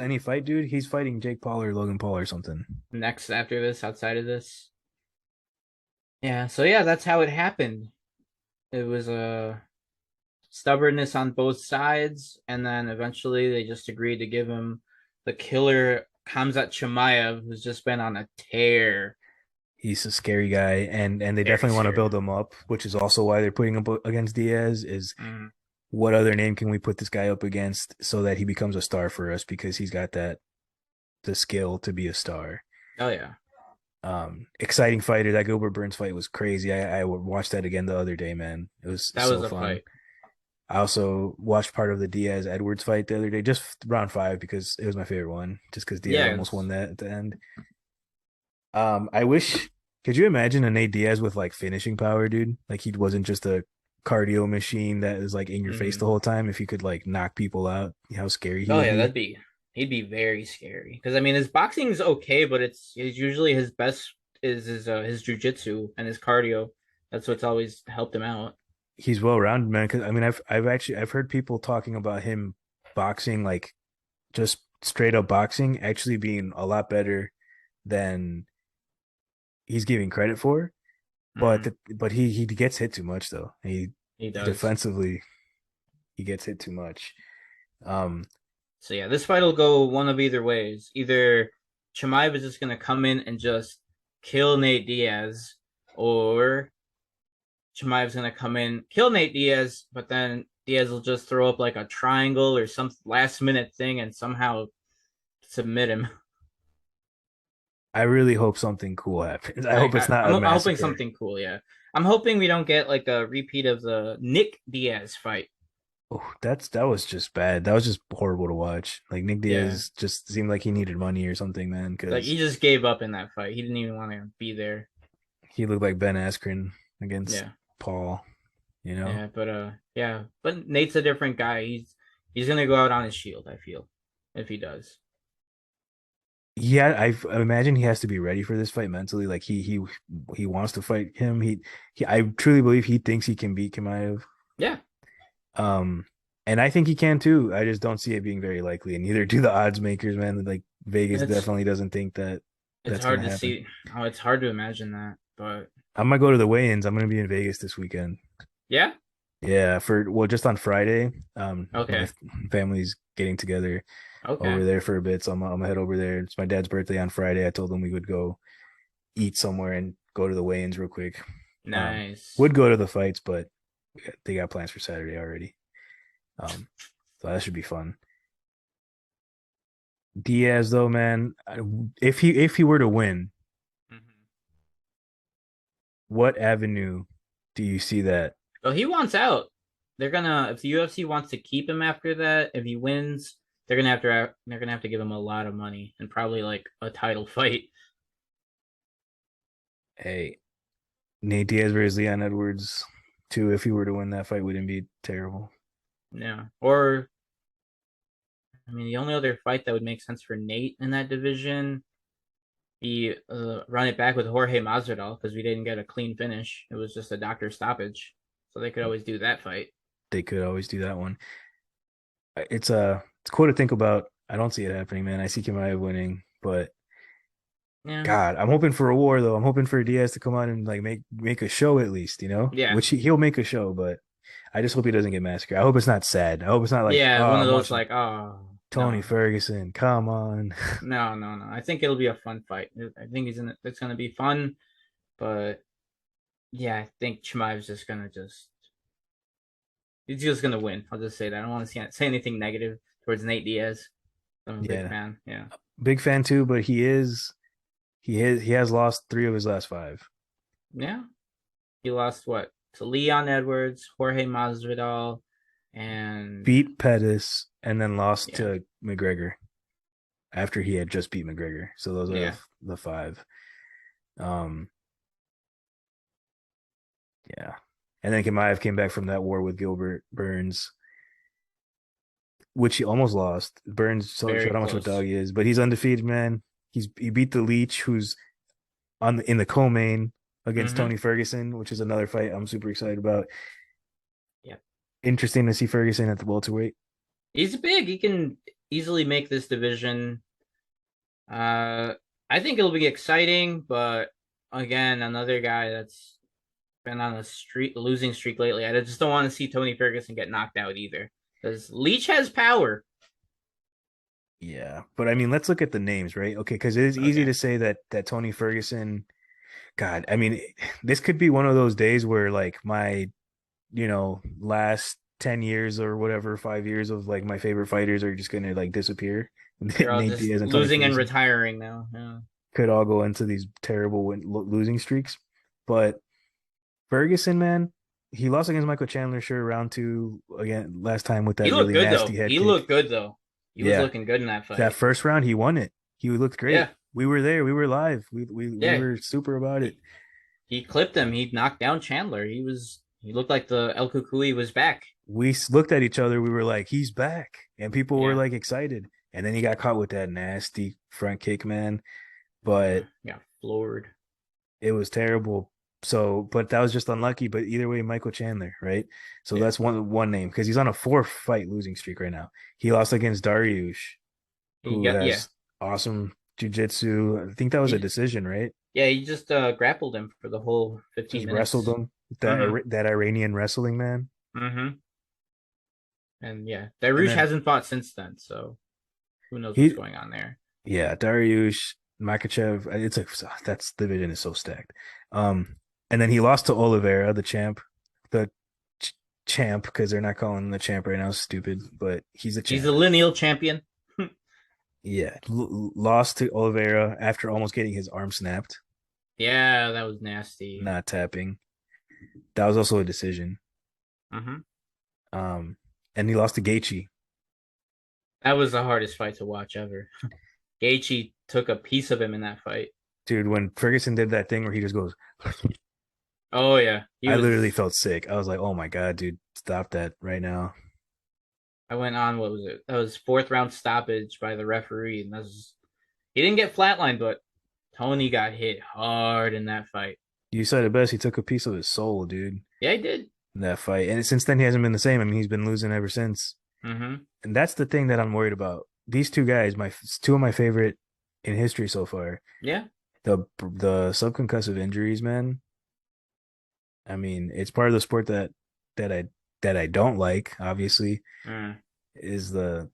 any fight, dude. He's fighting Jake Paul or Logan Paul or something. Next after this, outside of this. Yeah, so yeah, that's how it happened. It was a stubbornness on both sides, and then eventually they just agreed to give him the killer Khamzat Chimaev, who's just been on a tear. He's a scary guy, and they Very definitely want to scary. build him up, which is also why they're putting him against Diaz. Is Mm. what other name can we put this guy up against so that he becomes a star for us because he's got the skill to be a star. Oh yeah, Exciting fighter. That Gilbert Burns fight was crazy. I watched that again the other day, man. It was that was so a fun. fight. I also watched part of the Diaz Edwards fight the other day, just round five because it was my favorite one. Just because Diaz Yeah, almost won that at the end. I wish. Could you imagine a Nate Diaz with like finishing power, dude? Like he wasn't just a cardio machine that is like in your face the mm-hmm. whole time. If he could like knock people out, how scary he Oh would yeah, be. he'd be very scary. Because I mean, his boxing's okay, but it's usually his best is his jujitsu and his cardio. That's what's always helped him out. He's well rounded, man. Because I mean, I've heard people talking about him boxing like just straight up boxing actually being a lot better than he's giving credit for. Mm, but he gets hit too much though. he does. Defensively he gets hit too much. Um, So yeah, this fight will go one of either ways. Either Chimaev is just gonna come in and just kill Nate Diaz, or Chimaev's gonna come in, kill Nate Diaz, but then Diaz will just throw up like a triangle or some last minute thing and somehow submit him. I really hope something cool happens. I hope it's I, not a I'm hoping massacre. something cool. Yeah, I'm hoping we don't get like a repeat of the Nick Diaz fight. Oh, that was just bad. That was just horrible to watch. Like Nick Yeah, Diaz just seemed like he needed money or something, man, like because he just gave up in that fight. He didn't even want to be there. he looked like Ben Askren against Yeah, Paul, you know? yeah, but Nate's a different guy. He's gonna go out on his shield. I feel if he does. Yeah, I imagine he has to be ready for this fight mentally. Like he wants to fight him. I truly believe he thinks he can beat Chimaev. Yeah, Um, and I think he can too. I just don't see it being very likely, and neither do the odds makers, man. Like Vegas it's definitely doesn't think that it's that's hard gonna to happen. see. Oh, it's hard to imagine that, but I might go to the weigh-ins. I'm gonna be in Vegas this weekend. yeah, Yeah, for well, just on Friday. My okay, family's getting together over okay, there for a bit, so I'm gonna head over there. It's my dad's birthday on Friday. I told him we would go eat somewhere and go to the weigh-ins real quick. nice. Would go to the fights, but they got plans for Saturday already. Um, so that should be fun. Diaz, though, man, if he were to win, Mhm. what avenue do you see that? So he wants out. They're gonna if the UFC wants to keep him after that, if he wins, they're gonna have to give him a lot of money and probably like a title fight. Hey, Nate Diaz versus Leon Edwards, too. If he were to win that fight, wouldn't be terrible. Yeah. Or I mean the only other fight that would make sense for Nate in that division be run it back with Jorge Masvidal because we didn't get a clean finish. It was just a doctor stoppage. So they could always do that fight. They could always do that one. It's cool to think about. I don't see it happening, man. I see Chimaev winning, but Yeah. God, I'm hoping for a war though. I'm hoping for Diaz to come out and like make a show at least, you know? Yeah. Which he'll make a show, but I just hope he doesn't get massacred. I hope it's not sad. I hope it's not like, Yeah, oh, one of I'm those watching like, oh Tony no. Ferguson. Come on. No. I think it'll be a fun fight. I think it's gonna be fun, but yeah, I think Chimaev's just gonna just he's just gonna win. I'll just say that. I don't want to say anything negative towards Nate Diaz. I'm a big Yeah, fan. Yeah. big fan too, but he has lost 3 of his last 5. Yeah. He lost what? To Leon Edwards, Jorge Masvidal, and Beat Pettis and then lost yeah. to McGregor after he had just beat McGregor. So those are Yeah. the 5. Um, yeah. And then Chimaev came back from that war with Gilbert Burns, which he almost lost. Burns showed Very how much of a close. dog he is, but he's undefeated, man. He beat the Leech, who's in the co-main against Mm-hmm. Tony Ferguson, which is another fight I'm super excited about. Yeah. Interesting to see Ferguson at the welterweight. He's big. He can easily make this division. Uh I think it'll be exciting, but again, another guy that's been on a losing streak lately. I just don't want to see Tony Ferguson get knocked out either. Because Leach has power. Yeah, but I mean, let's look at the names, right? Okay, because it is easy Okay. to say that Tony Ferguson. God, I mean, this could be one of those days where like my last 10 years or whatever, 5 years of like my favorite fighters are just gonna like disappear. They're all Nate just Diaz and Tony losing and Ferguson retiring now. Yeah. could all go into these terrible losing streaks, but Ferguson, man, he lost against Michael Chandler, sure, round 2 again last time with He that looked really good nasty though. head He kick. looked good though. He was Yeah, looking good in that that fight. first round he won it. He looked great. Yeah. We were there. We were live. We Yeah. were super about it. He he clipped him. He knocked down Chandler. He looked like the El Kukui was back. We looked at each other. We were like, he's back, and people were Yeah. like excited. And then he got caught with that nasty front kick, man. But Yeah. Yeah. Floored. it was terrible. So, but that was just unlucky. But either way, Michael Chandler, right? So Yeah. that's one name because he's on a 4 fight losing streak right now. He lost against Dariush, He who got yeah. has awesome jujitsu. I think that was a He decision, right? Yeah, he just grappled him for the whole 15 Just wrestled minutes. him. Mm-hmm. That Iranian wrestling man. Mm-hmm. And yeah, And Dariush then hasn't fought since then, so who knows what's he, going on there. yeah, Dariush, Makachev. It's a that's division is so stacked. Um, and then he lost to Oliveira, the champ, the champ, because they're not calling him the champ right now. Stupid, but he's a He's a champ. lineal champion. Yeah, lost to Oliveira after almost getting his arm snapped, Yeah, that was nasty. not tapping. That was also a decision. Mm-hmm. Um, and he lost to Gaethje. That was the hardest fight to watch ever. Gaethje took a piece of him in that fight. Dude, when Ferguson did that thing where he just goes, Oh yeah, he I literally was. felt sick. I was like, oh my God, dude, stop that right now. I went on. What was it? That was fourth round stoppage by the referee, and that's he didn't get flatlined, but Tony got hit hard in that fight. You said it best. He took a piece of his soul, dude, Yeah, he did. in that fight. And since then, he hasn't been the same. I mean, he's been losing ever since. Mm-hmm. And that's the thing that I'm worried about. These two guys, my two of my favorite in history so far, Yeah. the subconcussive injuries, man. I mean, it's part of the sport that I that I don't like, obviously, Mm, is the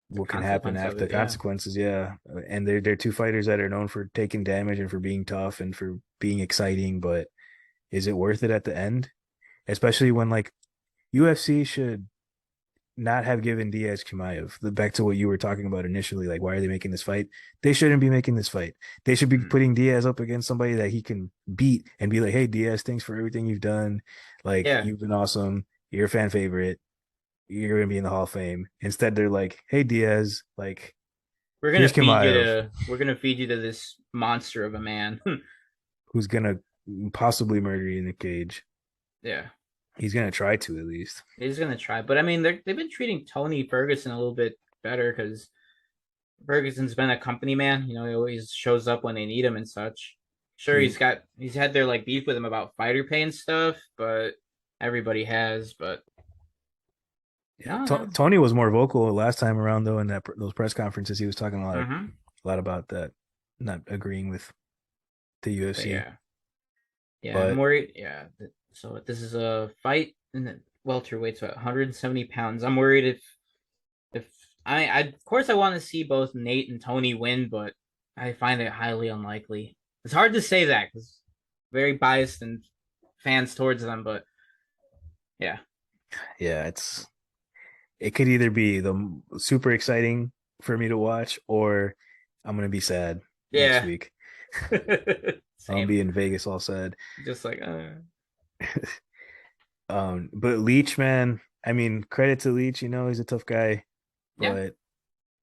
what can happen consequence of after the it. Yeah. consequences. Yeah, and they're two fighters that are known for taking damage and for being tough and for being exciting. But is it worth it at the end? Especially when like UFC should not have given Diaz Chimaev. Back to what you were talking about initially, like why are they making this fight? They shouldn't be making this fight. They should be Mm. putting Diaz up against somebody that he can beat and be like, "Hey Diaz, thanks for everything you've done. Like Yeah. you've been awesome. You're a fan favorite. You're gonna be in the Hall of Fame." Instead, they're like, "Hey Diaz, like here's Chimaev, We're gonna feed you to this monster of a man. who's gonna possibly murder you in the cage. Yeah. He's gonna try to at least." He's gonna try. But I mean they've been treating Tony Ferguson a little bit better because Ferguson's been a company man. He always shows up when they need him and such. Sure, He he's had their like beef with him about fighter pay and stuff, but everybody has. But Yeah, no, no. Tony was more vocal last time around though in those press conferences. He was talking Mm-hmm. a lot about that, not agreeing with the But UFC. yeah, yeah, I'm But worried. Yeah, so this is a fight in the welterweights at 170 pounds. I'm worried if I of course I want to see both Nate and Tony win, but I find it highly unlikely. It's hard to say that because very biased and fans towards them, but yeah, yeah, it could either be the super exciting for me to watch, or I'm gonna be sad next yeah, week. I'll same. be in Vegas all sad. Just like But Leach, man, I mean, credit to Leach. He's a tough guy, yeah,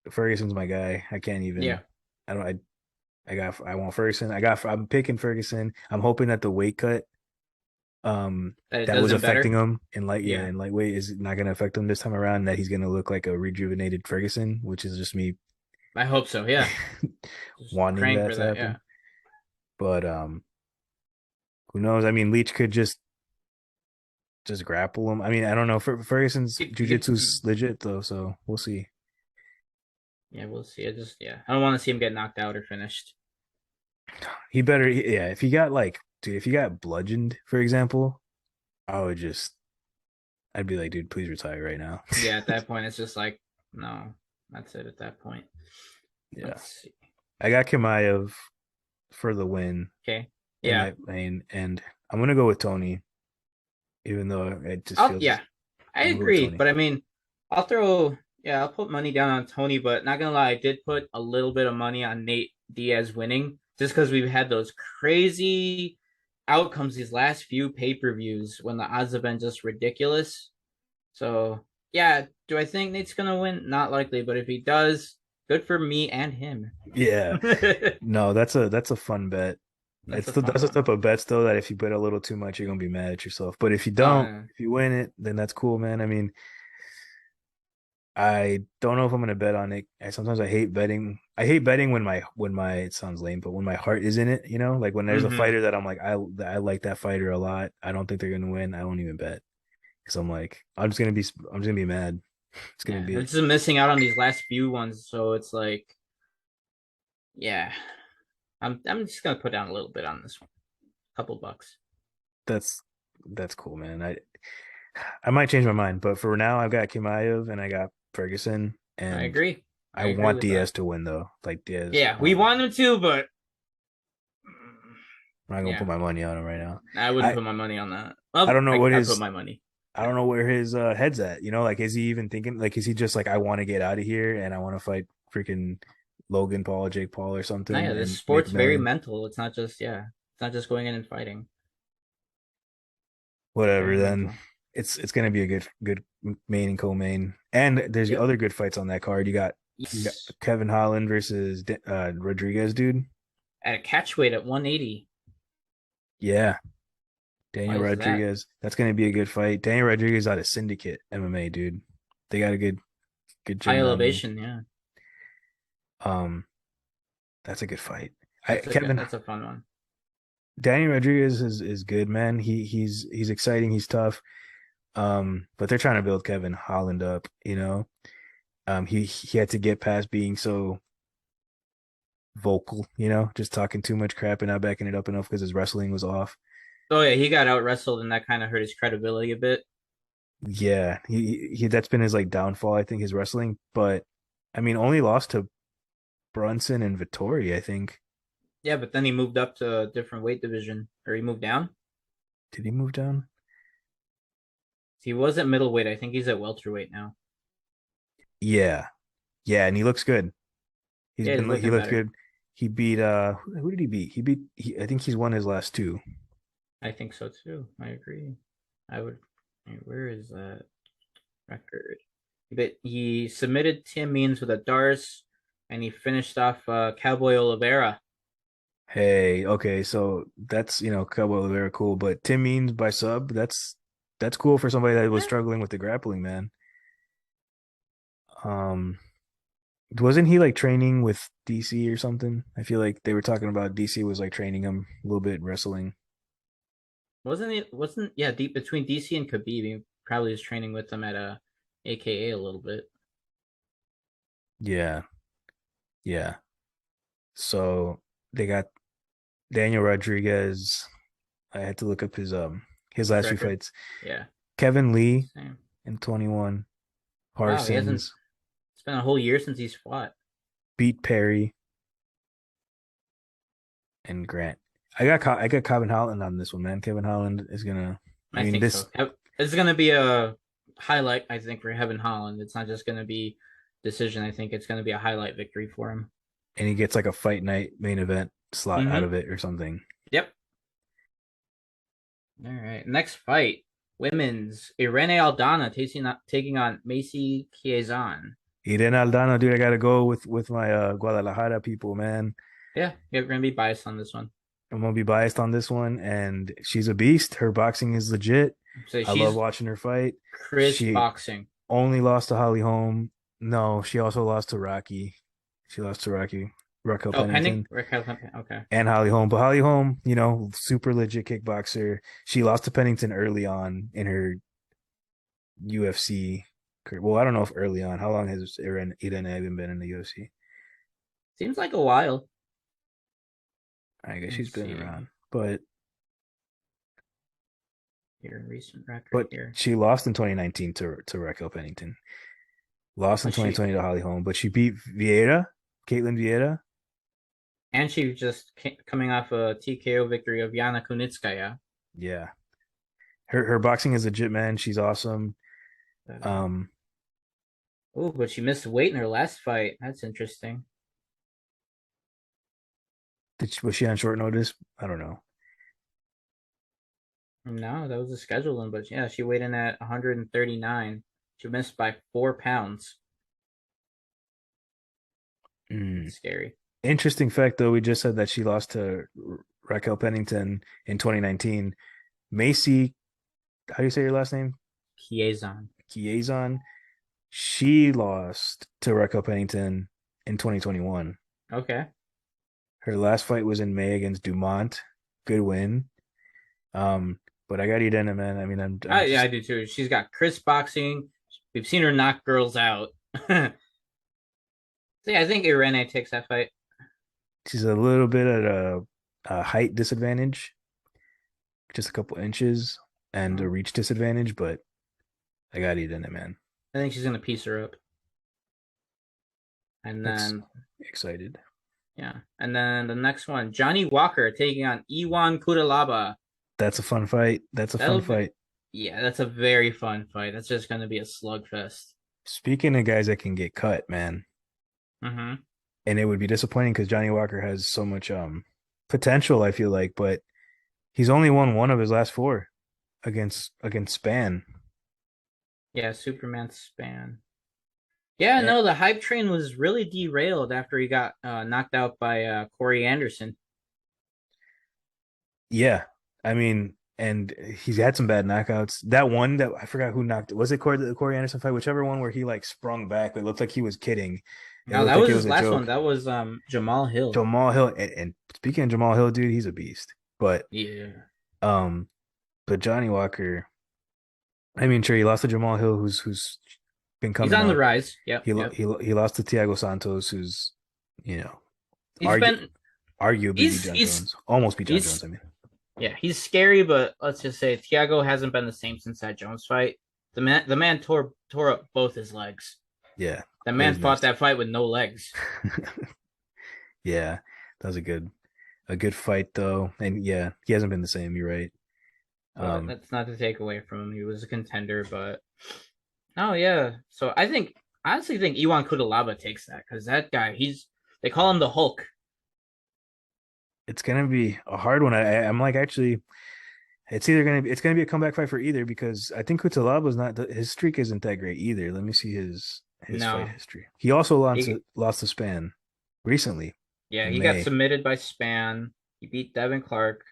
but Ferguson's my guy. I can't yeah. even. I don't. I want Ferguson. I'm picking Ferguson. I'm hoping that the weight cut That it that does was him affecting better. him Yeah, in lightweight is not going to affect him this time around. That he's going to look like a rejuvenated Ferguson, which is just me I hope so. Yeah, just wanting praying that for to that. Yeah, happen. But who knows? I mean, Leach could just grapple him. I mean, I don't know. Ferguson's you could. jujitsu's legit though, so we'll see. Yeah, we'll see. I don't want to see him get knocked out or finished. He better, yeah. If he got like, dude, if he got bludgeoned, for example, I would just, I'd be like, dude, please retire right now. Yeah, at that point, it's just like, no, that's it. At that point, Yeah, let's see. I got Chimaev for the win, Okay, and yeah, and I'm gonna go with Tony, even though it just feels. yeah, I I'm gonna go with agree. Tony. But I mean, I'll put money down on Tony. But not gonna lie, I did put a little bit of money on Nate Diaz winning, just because we've had those crazy outcomes these last few pay-per-views when the odds have been just ridiculous. So yeah, do I think Nate's gonna win? Not likely, but if he does, good for me and him. Yeah, That's no, that's a fun bet. a That's fun the one. type of bets though that if you bet a little too much, you're gonna be mad at yourself. But if you Oh, don't, yeah. if you win it, then that's cool, man. I mean, I don't know if I'm gonna bet on it. Sometimes I hate betting. I hate betting when my it sounds lame, but when my heart is in it, like when there's a Mm-hmm. fighter that I'm like I like that fighter a lot. I don't think they're gonna win. I won't even bet because I'm like I'm just gonna be mad. It's gonna Yeah, be it's just missing out on these last few ones, so it's like, yeah, I'm just gonna put down a little bit on this one, a couple bucks. That's that's cool, man. I might change my mind, but for now, I've got Chimaev and I got Ferguson, I and agree. I I agree want with that. Diaz to win though. Like Diaz, Yeah, we want him to, but I'm not gonna put yeah, my money on him right now. I wouldn't I put my money on that. I Well, don't know what I put his my money. I Yeah. don't know where his head's at. You know, like is he even thinking? Like is he just like I want to get out of here and I want to fight freaking Logan Paul, Jake Paul, or No, something yeah, this and make a sport's very million? mental. It's not just it's not just going in and fighting. Whatever. Very Then mental. it's gonna be a good main and co-main, and there's Yep. other good fights on that card. You got Yes. Kevin Holland versus Rodriguez, dude. At a catch weight at 180. Yeah, Why Daniel is that? Rodriguez. That's gonna be a good fight. Daniel Rodriguez out of Syndicate MMA, dude. They got a good High gym down there. elevation, yeah. Um, that's a good fight. That's a good Kevin that's a fun one. Daniel Rodriguez is good, man. He's exciting. He's tough. But they're trying to build Kevin Holland up. You know, he had to get past being so vocal. You know, just talking too much crap and not backing it up enough because his wrestling was off. Oh yeah, he got out wrestled and that kind of hurt his credibility a bit. Yeah, he that's been his like downfall. I think his wrestling, but I mean, only lost to Brunson and Vettori. I think. Yeah, but then he moved up to a different weight division. Or he moved down. Did he move down? He was at middleweight. I think he's at welterweight now. Yeah, yeah, and he looks good. Yeah, he's He looking looked better. good. He beat who did he beat? I think he's won his last two. I think so too. I agree. I would. Where is that record? But he submitted Tim Means with a Dars, and he finished off Cowboy Oliveira. Hey, okay, so that's Cowboy Oliveira cool, but Tim Means by sub, that's cool for somebody that was Yeah. struggling with the grappling, man. Um, wasn't he like training with DC or something? I feel like they were talking about DC was like training him a little bit in wrestling. Wasn't it? Wasn't deep between DC and Khabib. He probably was training with them at AKA a little bit. Yeah, yeah. So they got Daniel Rodriguez. I had to look up his His last few record. fights. Yeah. Kevin Lee Same. in 21. Wow, he hasn't. Parsons It's been a whole year since he's fought. beat Perry and Grant. I got Kevin Holland on this one, man. Kevin Holland is gonna. I I mean think this, so. It's gonna be a highlight. I think for Kevin Holland, it's not just gonna be decision. I think it's gonna be a highlight victory for him. and he gets like a fight night main event slot out Mm-hmm. of it or something. Yep. All right. Next fight, women's Irene Aldana taking on Macy Chiasson. Eden Aldana, dude, I gotta go with my Guadalajara people, man. Yeah, you're gonna be biased on this one. I'm gonna be biased on this one, and she's a beast. Her boxing is legit. So I love she's watching her fight. Chris She boxing. only lost to Holly Holm. No, she also lost to Rocky. She lost to Raquel Oh, pending. Pennington, Okay. and Holly Holm. But Holly Holm, super legit kickboxer. She lost to Pennington early on in her UFC career. Well, I don't know if early on. How long has Eden even been in the UFC? Seems like a while. I guess she's Let's been see around, but here, recent record but here. she lost in 2019 to Raquel Pennington. Lost in Was she 2020 to Holly Holm, but she beat Vieira, Caitlin Vieira. and she just coming off a TKO victory of Yana Kunitskaya. Yeah, her boxing is legit, man. She's awesome. Um, Oh, but she missed weight in her last fight. That's interesting. was she on short notice? I don't know. No, that was a scheduled one, but yeah, she weighed in at 139. She missed by 4 pounds. Mm. That's scary. Interesting fact, though, we just said that she lost to Raquel Pennington in 2019. Macy, how do you say your last name? Chiazon. Chiazon. She lost to Raquel Pennington in 2021. Okay. Her last fight was in May against Dumont. Good win. But I got Edena, man. I mean, I'm Yeah, I just do too. She's got Chris boxing. We've seen her knock girls out. So yeah, I think Irene takes that fight. She's a little bit at a height disadvantage, just a couple inches, and a Oh, reach disadvantage, but I got it in it, man. I think she's gonna piece her up. And Ex then excited. yeah, and then the next one, Johnny Walker taking on Iwan Kutalaba. That's a fun fight. That's a fun That'll be fight. yeah, that's a very fun fight. That's just gonna be a slugfest. Speaking of guys that can get cut, man, Mm-hmm. and it would be disappointing because Johnny Walker has so much potential, I feel like, but he's only won one of his last four against Span. Yeah, Superman span. Yeah, Eh, no, the hype train was really derailed after he got knocked out by Corey Anderson. yeah, I mean, and he's had some bad knockouts. That one that I forgot who knocked. Was it the Corey Anderson fight? Whichever one where he like sprung back. It looked like he was kidding. It Now looked that like was it was his a last one. joke. That was Jamal Hill. Jamal Hill, and speaking of Jamal Hill, dude, he's a beast. But Yeah. um, but Johnny Walker, I mean, sure, he lost to Jamal Hill, who's been He's coming on the up. rise. Yep, He yep. he lost to Thiago Santos, who's you know He's argue been arguably beat he's John he's Jones, almost beat John he's Jones. I mean, yeah, he's scary, but let's just say Thiago hasn't been the same since that Jones fight. The man tore up both his legs. yeah, The it man was fought nasty. that fight with no legs. Yeah, that was a good fight though, and yeah, he hasn't been the same. You're right. But Um, that's not to take away from him. He was a contender, but oh yeah. So I honestly think Iwan Kutalaba takes that because that guy, they call him the Hulk. it's gonna be a hard one. I'm like actually, it's gonna be a comeback fight for either because I think Kutalaba's not his streak isn't that great either. Let me see his fight No. history. He also He lost to Span recently yeah, in he got May. submitted by Span. He beat Devin Clark,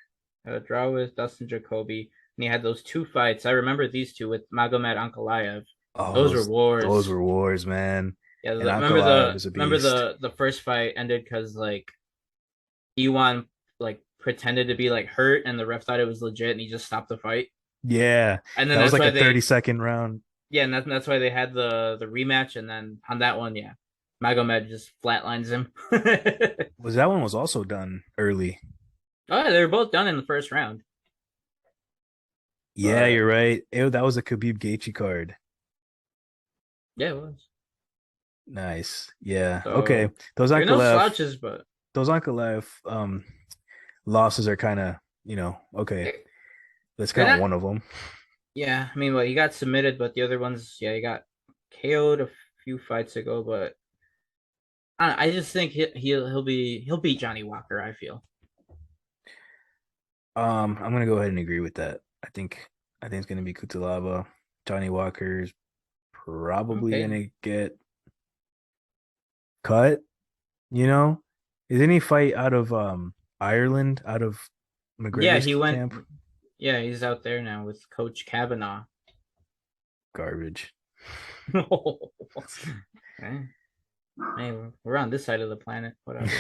had a draw with Dustin Jacoby, and he had those two fights. I remember these two with Magomed Ankalaev. Oh, Those were those wars. were wars, man. Yeah, And remember Ankalaev is a remember beast. the first fight ended because like Iwan like pretended to be like hurt and the ref thought it was legit and he just stopped the fight. Yeah, And then that was that's like why a 30 they second round. yeah, and that's why they had the rematch and then on that one, yeah. Magomed just flatlines him. Oh, Was that one was also done early. yeah, they were both done in the first round. Yeah, But you're right. That was a Khabib Gaethje card. yeah, it was. Nice. Yeah. Okay. So Those they're no Ankalaev, slouches, but those Ankalaev losses are kind of, okay. they're, Let's they're count not. one of them. Yeah, I mean, well, he got submitted, but the other ones, yeah, he got KO'd a few fights ago. But I just think he'll beat Johnny Walker. I feel I'm gonna go ahead and agree with that. I think it's gonna be Kutalaba. Johnny Walker's probably okay. gonna get cut, you know? Is any fight out of Ireland, out of Yeah, McGregor's he went. camp? Yeah, he's out there now with Coach Kavanaugh. Garbage. Okay. Hey, we're on this side of the planet. Whatever.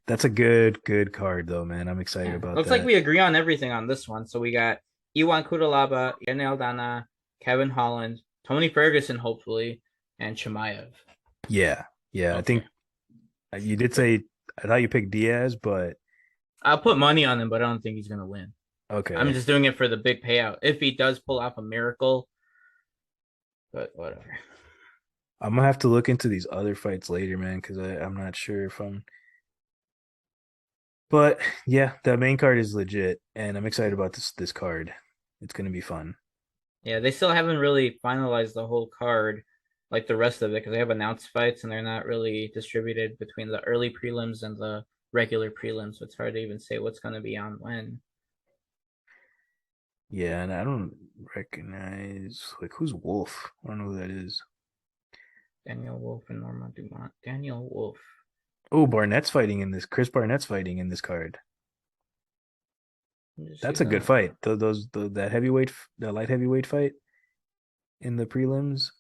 That's a good card though, man. I'm excited Yeah, about looks like that. we agree on everything on this one. So we got Iwan Kudalaba, Yane Aldana, Kevin Holland, Tony Ferguson, hopefully, and Chimaev. Yeah. Yeah. I Okay. think you did say I thought you picked Diaz, but I'll put money on him, but I don't think he's gonna win. I'm okay. just doing it for the big payout. If he does pull off a miracle, but whatever. I'm gonna have to look into these other fights later, man, because I'm not sure if I'm. But yeah, the main card is legit, and I'm excited about this card. It's gonna be fun. Yeah, they still haven't really finalized the whole card like the rest of it because they have announced fights and they're not really distributed between the early prelims and the regular prelims. So it's hard to even say what's going to be on when. Yeah, and I don't recognize like who's Wolf. I don't know who that is. Daniel Wolf and Norma Dumont. Daniel Wolf. Oh, Barnett's fighting in this. Chris Barnett's fighting in this card. Let me just see That's a who good that. fight. That heavyweight, the light heavyweight fight in the prelims.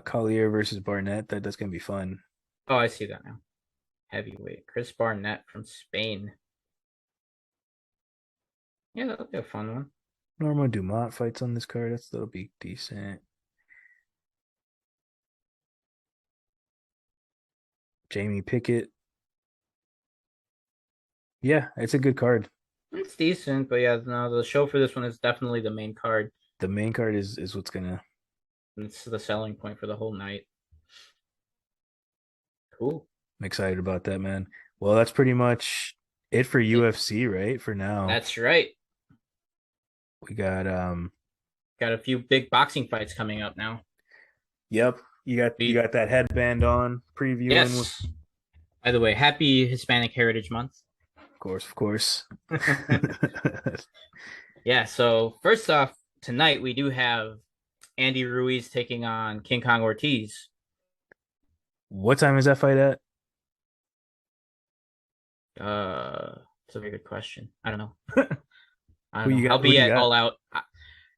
Collier versus Barnett. That's gonna be fun. Oh, I see that now. Heavyweight. Chris Barnett from Spain. Yeah, that'll be a fun one. Norma Dumont fights on this card. That'll be decent. Jamie Pickett. Yeah, it's a good card. It's decent, but yeah, no, the show for this one is definitely the main card. The main card is what's gonna. It's the selling point for the whole night. Cool. I'm excited about that, man. Well, that's pretty much it for It, UFC, right? For now, that's right. we got Got a few big boxing fights coming up now. Yep, you We got that headband on previewing with, Yes. By the way, happy Hispanic Heritage Month. of course, of course. Yeah, so first off, tonight we do have Andy Ruiz taking on King Kong Ortiz. What time is that fight at? It's a very good question. I don't know. I Who don't know. you I'll got? Who be do you at got? all out.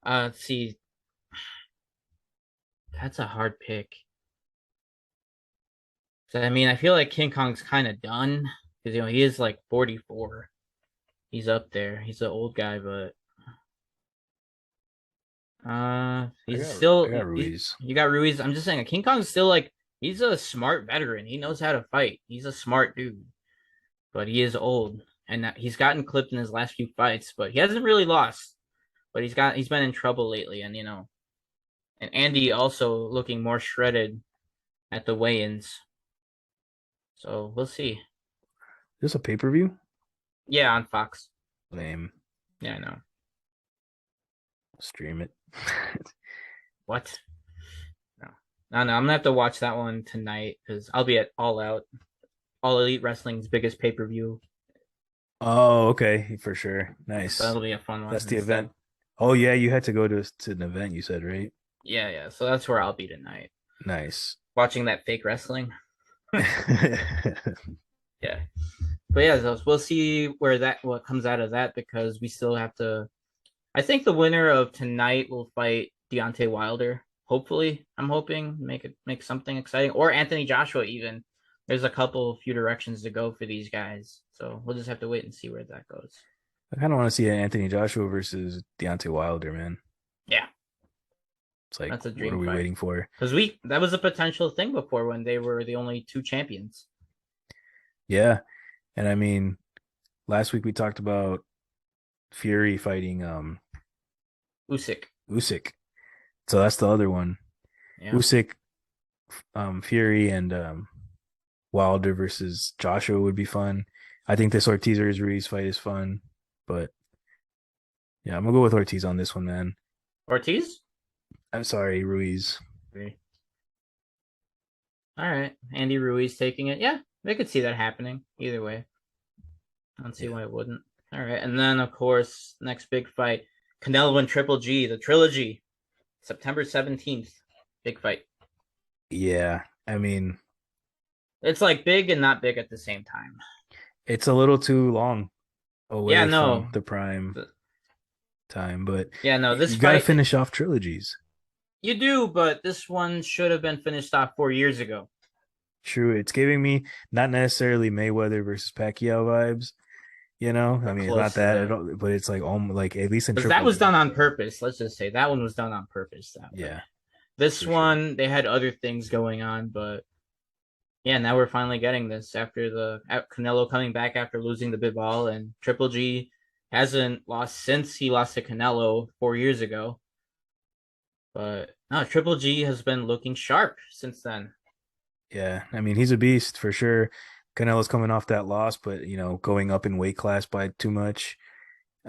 Let's see. That's a hard pick. So I mean, I feel like King Kong's kind of done because he is like 44. He's up there. He's an old guy, but he's I still got Ruiz. you got Ruiz. I'm just saying, King Kong's still like he's a smart veteran. He knows how to fight. He's a smart dude, but he is old, and he's gotten clipped in his last few fights, but he hasn't really lost. But he's been in trouble lately, and and Andy also looking more shredded at the weigh-ins. So we'll see. Is this a pay-per-view? Yeah, on Fox. Lame. Yeah, I know. Stream it. What? No, no, no. I'm gonna have to watch that one tonight because I'll be at All Out, All Elite Wrestling's biggest pay-per-view. Oh, okay, for sure. So Nice. that'll be a fun one That's the instead. event. Oh yeah, you had to go to an event, you said, right? Yeah, yeah. So that's where I'll be tonight, Nice. watching that fake wrestling. Yeah, but yeah, so we'll see what comes out of that because we still have to. I think the winner of tonight will fight Deontay Wilder. Hopefully, I'm hoping make something exciting, or Anthony Joshua even. There's a few directions to go for these guys, so we'll just have to wait and see where that goes. I kind of want to see Anthony Joshua versus Deontay Wilder, man. Yeah, It's like, that's a what are dream we fight waiting for? because we that was a potential thing before when they were the only two champions. Yeah, and I mean, last week we talked about Fury fighting Usyk, Usyk. So that's the other one. yeah. Usyk, Fury, and Wilder versus Joshua would be fun. I think this Ortiz versus Ruiz fight is fun, but yeah, I'm gonna go with Ortiz on this one, man. Ortiz. I'm sorry, Ruiz. Okay. All right, Andy Ruiz taking it. Yeah, I could see that happening either way. I don't see Yeah, why it wouldn't. All right, and then of course, next big fight, Canelo and Triple G, the trilogy, September 17th. Big fight. yeah. I mean, It's like big and not big at the same time. it's a little too long Yeah, away from no. the prime time, but Yeah, no. This you got to fight finish off trilogies. you do, but this one should have been finished off 4 years ago. True, it's giving me not necessarily Mayweather versus Pacquiao vibes. I Or mean, it's not close to that at that. all, but it's like almost like at least in Because that Triple was G. done on purpose. Let's just say that one was done on purpose that way. Yeah, This for sure. one, they had other things going on, but yeah, now we're finally getting this after Canelo coming back after losing the Bivol, and Triple G hasn't lost since he lost to Canelo 4 years ago. But no, Triple G has been looking sharp since then. Yeah, I mean, he's a beast for sure. Canelo's coming off that loss, but going up in weight class by too much.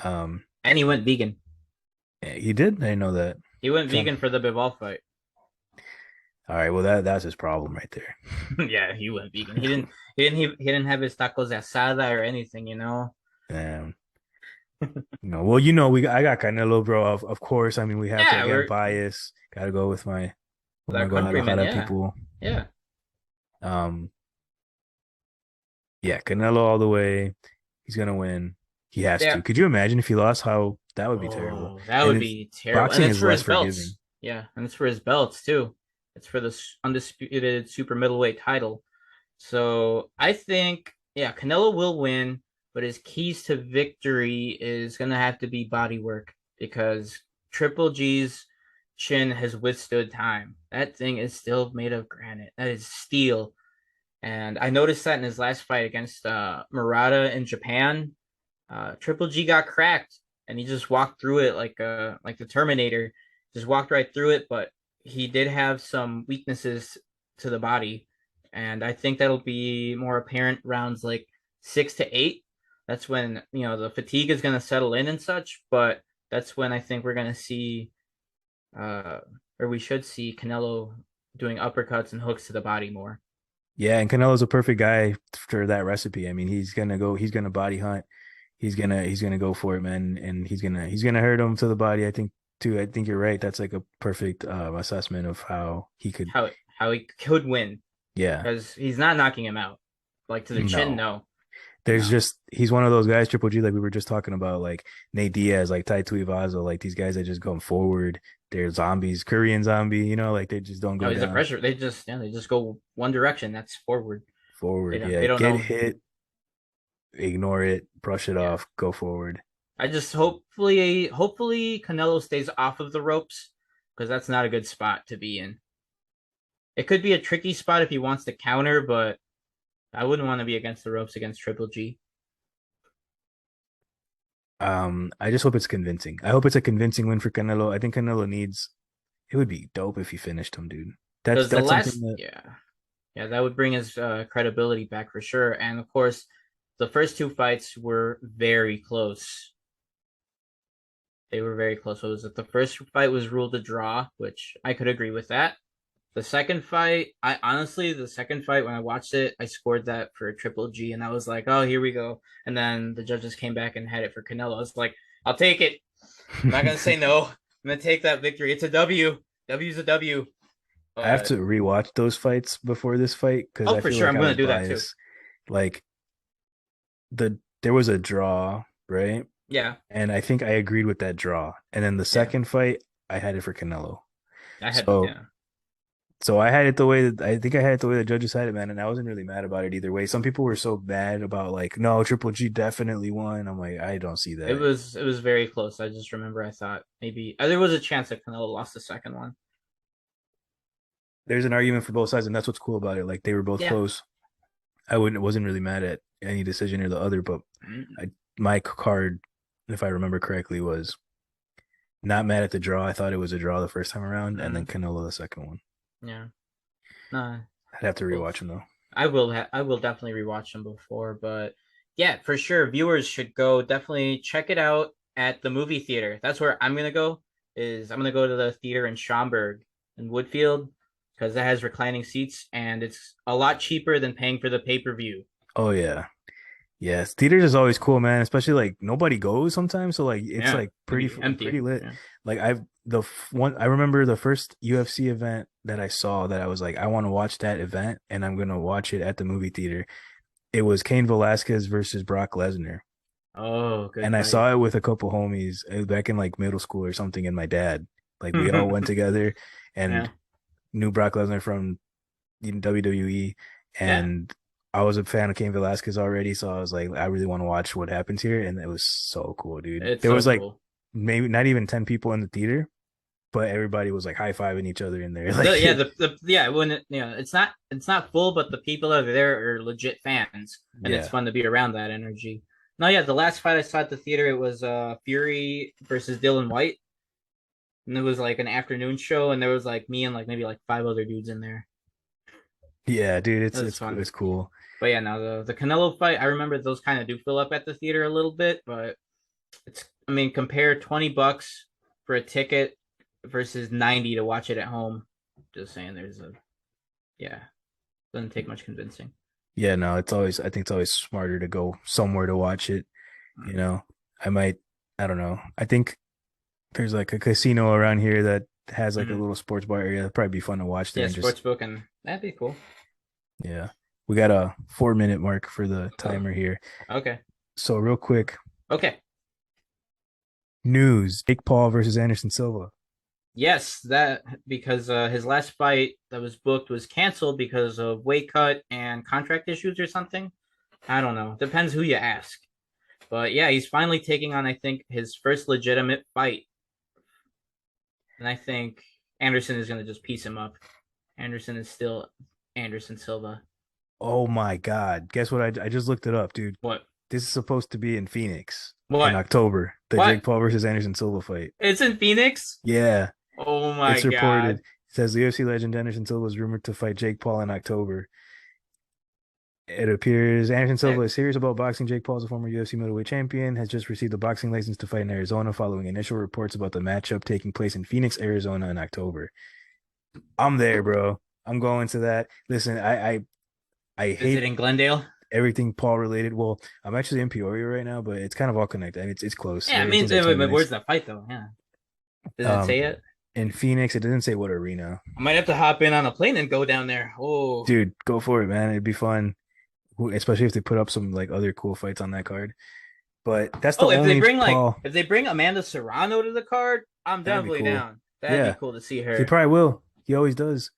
Um, And he went vegan. he did. I didn't know that. He went Trying. vegan for the Bivol fight. All right, well that's his problem right there. Yeah, he went vegan. He didn't have his tacos asada or anything. Um, well, I got Canelo, bro. Of course. I mean, we have to Yeah, again we're bias. Got to go with with my our countrymen. Guadalajara Yeah, people. yeah. Um, yeah, Canelo all the way. He's gonna win. He has Yeah. to. Could you imagine if he lost? How that would be terrible. Oh, that And would it's be terrible. And boxing it's is for less his forgiving. belts. Yeah, and it's for his belts too. It's for the undisputed super middleweight title. So I think, yeah, Canelo will win, but his keys to victory is gonna have to be body work because Triple G's chin has withstood time. That thing is still made of granite. That is steel. And I noticed that in his last fight against Murata in Japan, Triple G got cracked, and he just walked through it like the Terminator, just walked right through it. But he did have some weaknesses to the body, and I think that'll be more apparent rounds like 6 to 8. That's when the fatigue is going to settle in and such. But that's when I think we're going to see, uh, or we should see Canelo doing uppercuts and hooks to the body more. Yeah, and Canelo's a perfect guy for that recipe. I mean, he's gonna body hunt. He's gonna go for it, man, and he's gonna hurt him to the body. I think too. I think you're right. That's like a perfect assessment of how he could. How he could win, Yeah, because he's not knocking him out like to the chin. no. No, There's no. just he's one of those guys, Triple G, like we were just talking about, like Nate Diaz, like Tai Tuivasa, like these guys that just go forward. They're zombies, Korean zombie, like they just don't No, go he's a down. pressure. They just go one direction. That's forward. Forward. They Yeah. don't Get know. hit, ignore it, brush it Yeah. off, go forward. I just hopefully Canelo stays off of the ropes, because that's not a good spot to be in. It could be a tricky spot if he wants to counter, but I wouldn't want to be against the ropes against Triple G. I just hope it's convincing. I hope it's a convincing win for Canelo. I think Canelo needs it would be dope if he finished him, dude. That's Because the that's something last, that yeah, that would bring his credibility back for sure. And of course, the first two fights were very close. They were very close. What was it? The first fight was ruled a draw, which I could agree with that. The second fight, the second fight when I watched it, I scored that for Triple G, and I was like, oh, here we go. And then the judges came back and had it for Canelo. I was like, I'll take it. I'm not gonna say no. I'm gonna take that victory. It's a W. W's a W. I have But to rewatch those fights before this fight because oh, I for feel sure, like I'm I gonna was do that too. biased. Like there was a draw, right? Yeah, And I think I agreed with that draw. And then the yeah. second fight, I had it for Canelo. I had So yeah. so I had it the way that I think I had it the way the judges had it, man, and I wasn't really mad about it either way. Some people were so bad about like, no, Triple G definitely won. I'm like, I don't see that. It was very close. I just remember I thought maybe there was a chance that Canelo lost the second one. There's an argument for both sides, and that's what's cool about it. Like they were both Yeah. close. I wouldn't wasn't really mad at any decision or the other, but Mm, my card, if I remember correctly, was not mad at the draw. I thought it was a draw the first time around, and then mm, Canelo the second one. yeah. Nah. I'd have to Well, rewatch him though. I will definitely rewatch them before, but yeah, for sure, viewers should go definitely check it out at the movie theater. That's where I'm gonna go. I'm gonna go to the theater in Schaumburg in Woodfield, because that has reclining seats and it's a lot cheaper than paying for the pay-per-view. Oh yeah, yes. Theaters is always cool, man. Especially like nobody goes sometimes, so like it's Yeah, like it'd pretty be empty. pretty lit. Yeah. Like one I remember the first UFC event that I saw that I was like I want to watch that event and I'm gonna watch it at the movie theater. It was Cain Velasquez versus Brock Lesnar. Oh, good And I fight. saw it with a couple homies back in like middle school or something, and my dad. Like we all went together and Yeah. knew Brock Lesnar from WWE, Yeah. and I was a fan of Cain Velasquez already, so I was like, I really want to watch what happens here, and it was so cool, dude. It's There so was like cool. maybe not even 10 people in the theater, but everybody was like high fiving each other in there. Yeah, Like, when it's not full, but the people that are there are legit fans, and it's yeah, fun to be around that energy. No, yeah, the last fight I saw at the theater, it was Fury versus Dylan White, and it was like an afternoon show, and there was like me and like maybe like five other dudes in there. yeah, dude, It was fun. it's cool. But yeah, now the Canelo fight, I remember those kind of do fill up at the theater a little bit, but it's I mean compare $20 for a ticket versus 90 to watch it at home. Just saying, there's a yeah, doesn't take much convincing. Yeah, no, I think it's always smarter to go somewhere to watch it. You Mm. know, I might, I don't know. I think there's like a casino around here that has like a Mm. little sports bar area. It'd probably be fun to watch there Yeah, and just, sportsbook, and that'd be cool. yeah. We got a 4 minute mark for the Oh, timer here. okay, So real quick, okay. news: Jake Paul versus Anderson Silva. Yes, that because his last fight that was booked was canceled because of weight cut and contract issues or something. I don't know. Depends who you ask. But yeah, he's finally taking on, I think, his first legitimate fight. And I think Anderson is going to just piece him up. Anderson is still Anderson Silva. Oh my God. Guess what? I just looked it up, dude. What? This is supposed to be in Phoenix in What? October. The What? Jake Paul versus Anderson Silva fight. It's in Phoenix? Yeah. Oh my It's reported. god. It says the UFC legend Anderson Silva is rumored to fight Jake Paul in October. It appears Anderson Eh, Silva is serious about boxing. Jake Paul is a former UFC middleweight champion, has just received a boxing license to fight in Arizona following initial reports about the matchup taking place in Phoenix, Arizona in October. I'm there, bro. I'm going to that. Listen, I Is it hate in Glendale? everything Paul related. Well, I'm actually in Peoria right now, but it's kind of all connected. And it's close. Yeah, I mean, Everything's like 20 where's minutes. the fight though? Yeah. Does it Um, say it? in Phoenix, it didn't say what arena. I might have to hop in on a plane and go down there. Oh. Dude, go for it, man. It'd be fun, especially if they put up some like other cool fights on that card. But that's the Oh, only Paul. if they bring Amanda Serrano to the card, I'm That'd be definitely cool. down. That'd be Yeah, cool to see he her. probably will. He always does.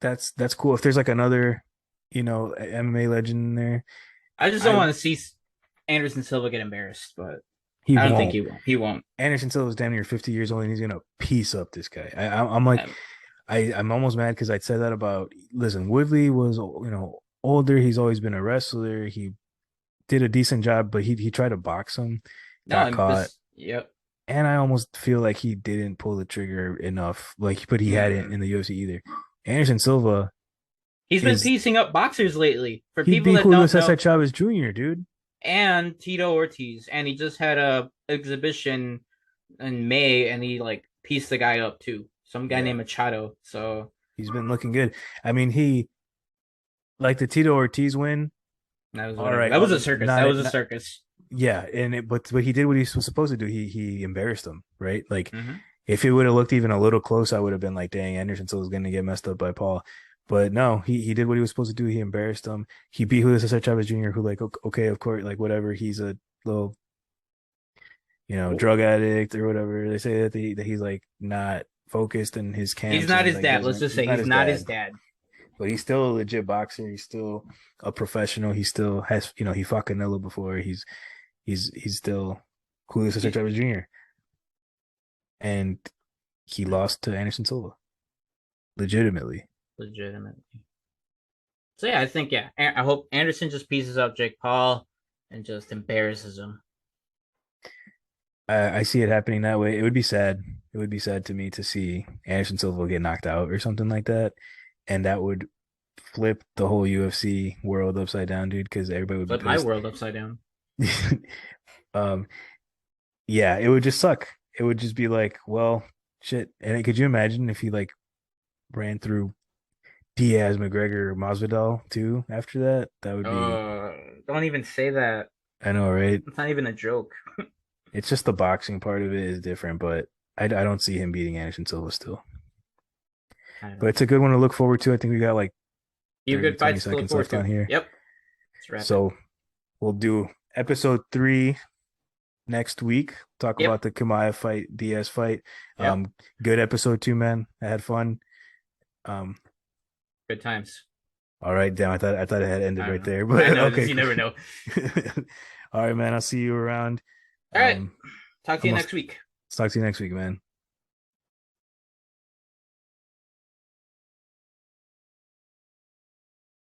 That's cool. If there's like another, MMA legend in there, I just don't I want to see Anderson Silva get embarrassed, but he I don't think won't. he will. He won't. Anderson Silva's damn near 50 years old, and he's gonna piece up this guy. I'm like, Um, I'm almost mad because I said that about. Listen, Woodley was older. He's always been a wrestler. He did a decent job, but he tried to box him, no, got I'm caught, just yep. and I almost feel like he didn't pull the trigger enough. Like, but he hadn't Mm. in the UFC either. Anderson Silva He's been is piecing up boxers lately. For he people beat that Julio don't Cesar know, Chavez Jr., dude. and Tito Ortiz, and he just had a exhibition in May, and he like pieced the guy up too. Some guy Yeah, named Machado. So he's been looking good. I mean, he like the Tito Ortiz win. that was All whatever. right, That was a circus. That was a not circus. yeah, but he did what he was supposed to do. He embarrassed him, right? Like Hmm. if it would have looked even a little close, I would have been like, dang, Anderson Silva's gonna get messed up by Paul. But no, he did what he was supposed to do. He embarrassed him. He beat Julio Cesar Chavez Jr., who like okay, of course, like whatever. He's a little drug addict or whatever. They say that he's like not focused in his He's camps and not he his like dad. Let's doesn't. just He's say not he's his not his dad, dad. but he's still a legit boxer. He's still a professional. He still has he fought Canelo before. He's still Julio Cesar He's Chavez Jr. and he lost to Anderson Silva legitimately. legitimately. So yeah, I think yeah. I hope Anderson just pieces up Jake Paul and just embarrasses him. I see it happening that way. It would be sad. It would be sad to me to see Anderson Silva get knocked out or something like that, and that would flip the whole UFC world upside down, dude. Because everybody would be Flip my pissed. world upside down. um, yeah, it would just suck. It would just be like, well, shit. And could you imagine if he like ran through Diaz, McGregor, Masvidal too after that? That would be, Uh, don't even say that. I know, right? It's not even a joke. It's just the boxing part of it is different, but I don't see him beating Anderson Silva still. I don't But know. it's a good one to look forward to. I think we got like You have 30, good 20 fights to look seconds forward left on to. here. Yep. Let's wrap it. So we'll do episode 3 next week. Talk Yep. about the Chimaev fight, Diaz fight. Yep. Good episode 2, man. I had fun. Um, Good times. all right, damn, I thought it had ended I don't right know. there, I but know. okay, You cool. never know. All right, man. I'll see you around. All right. Talk to I'm you gonna next week. talk to you next week, man.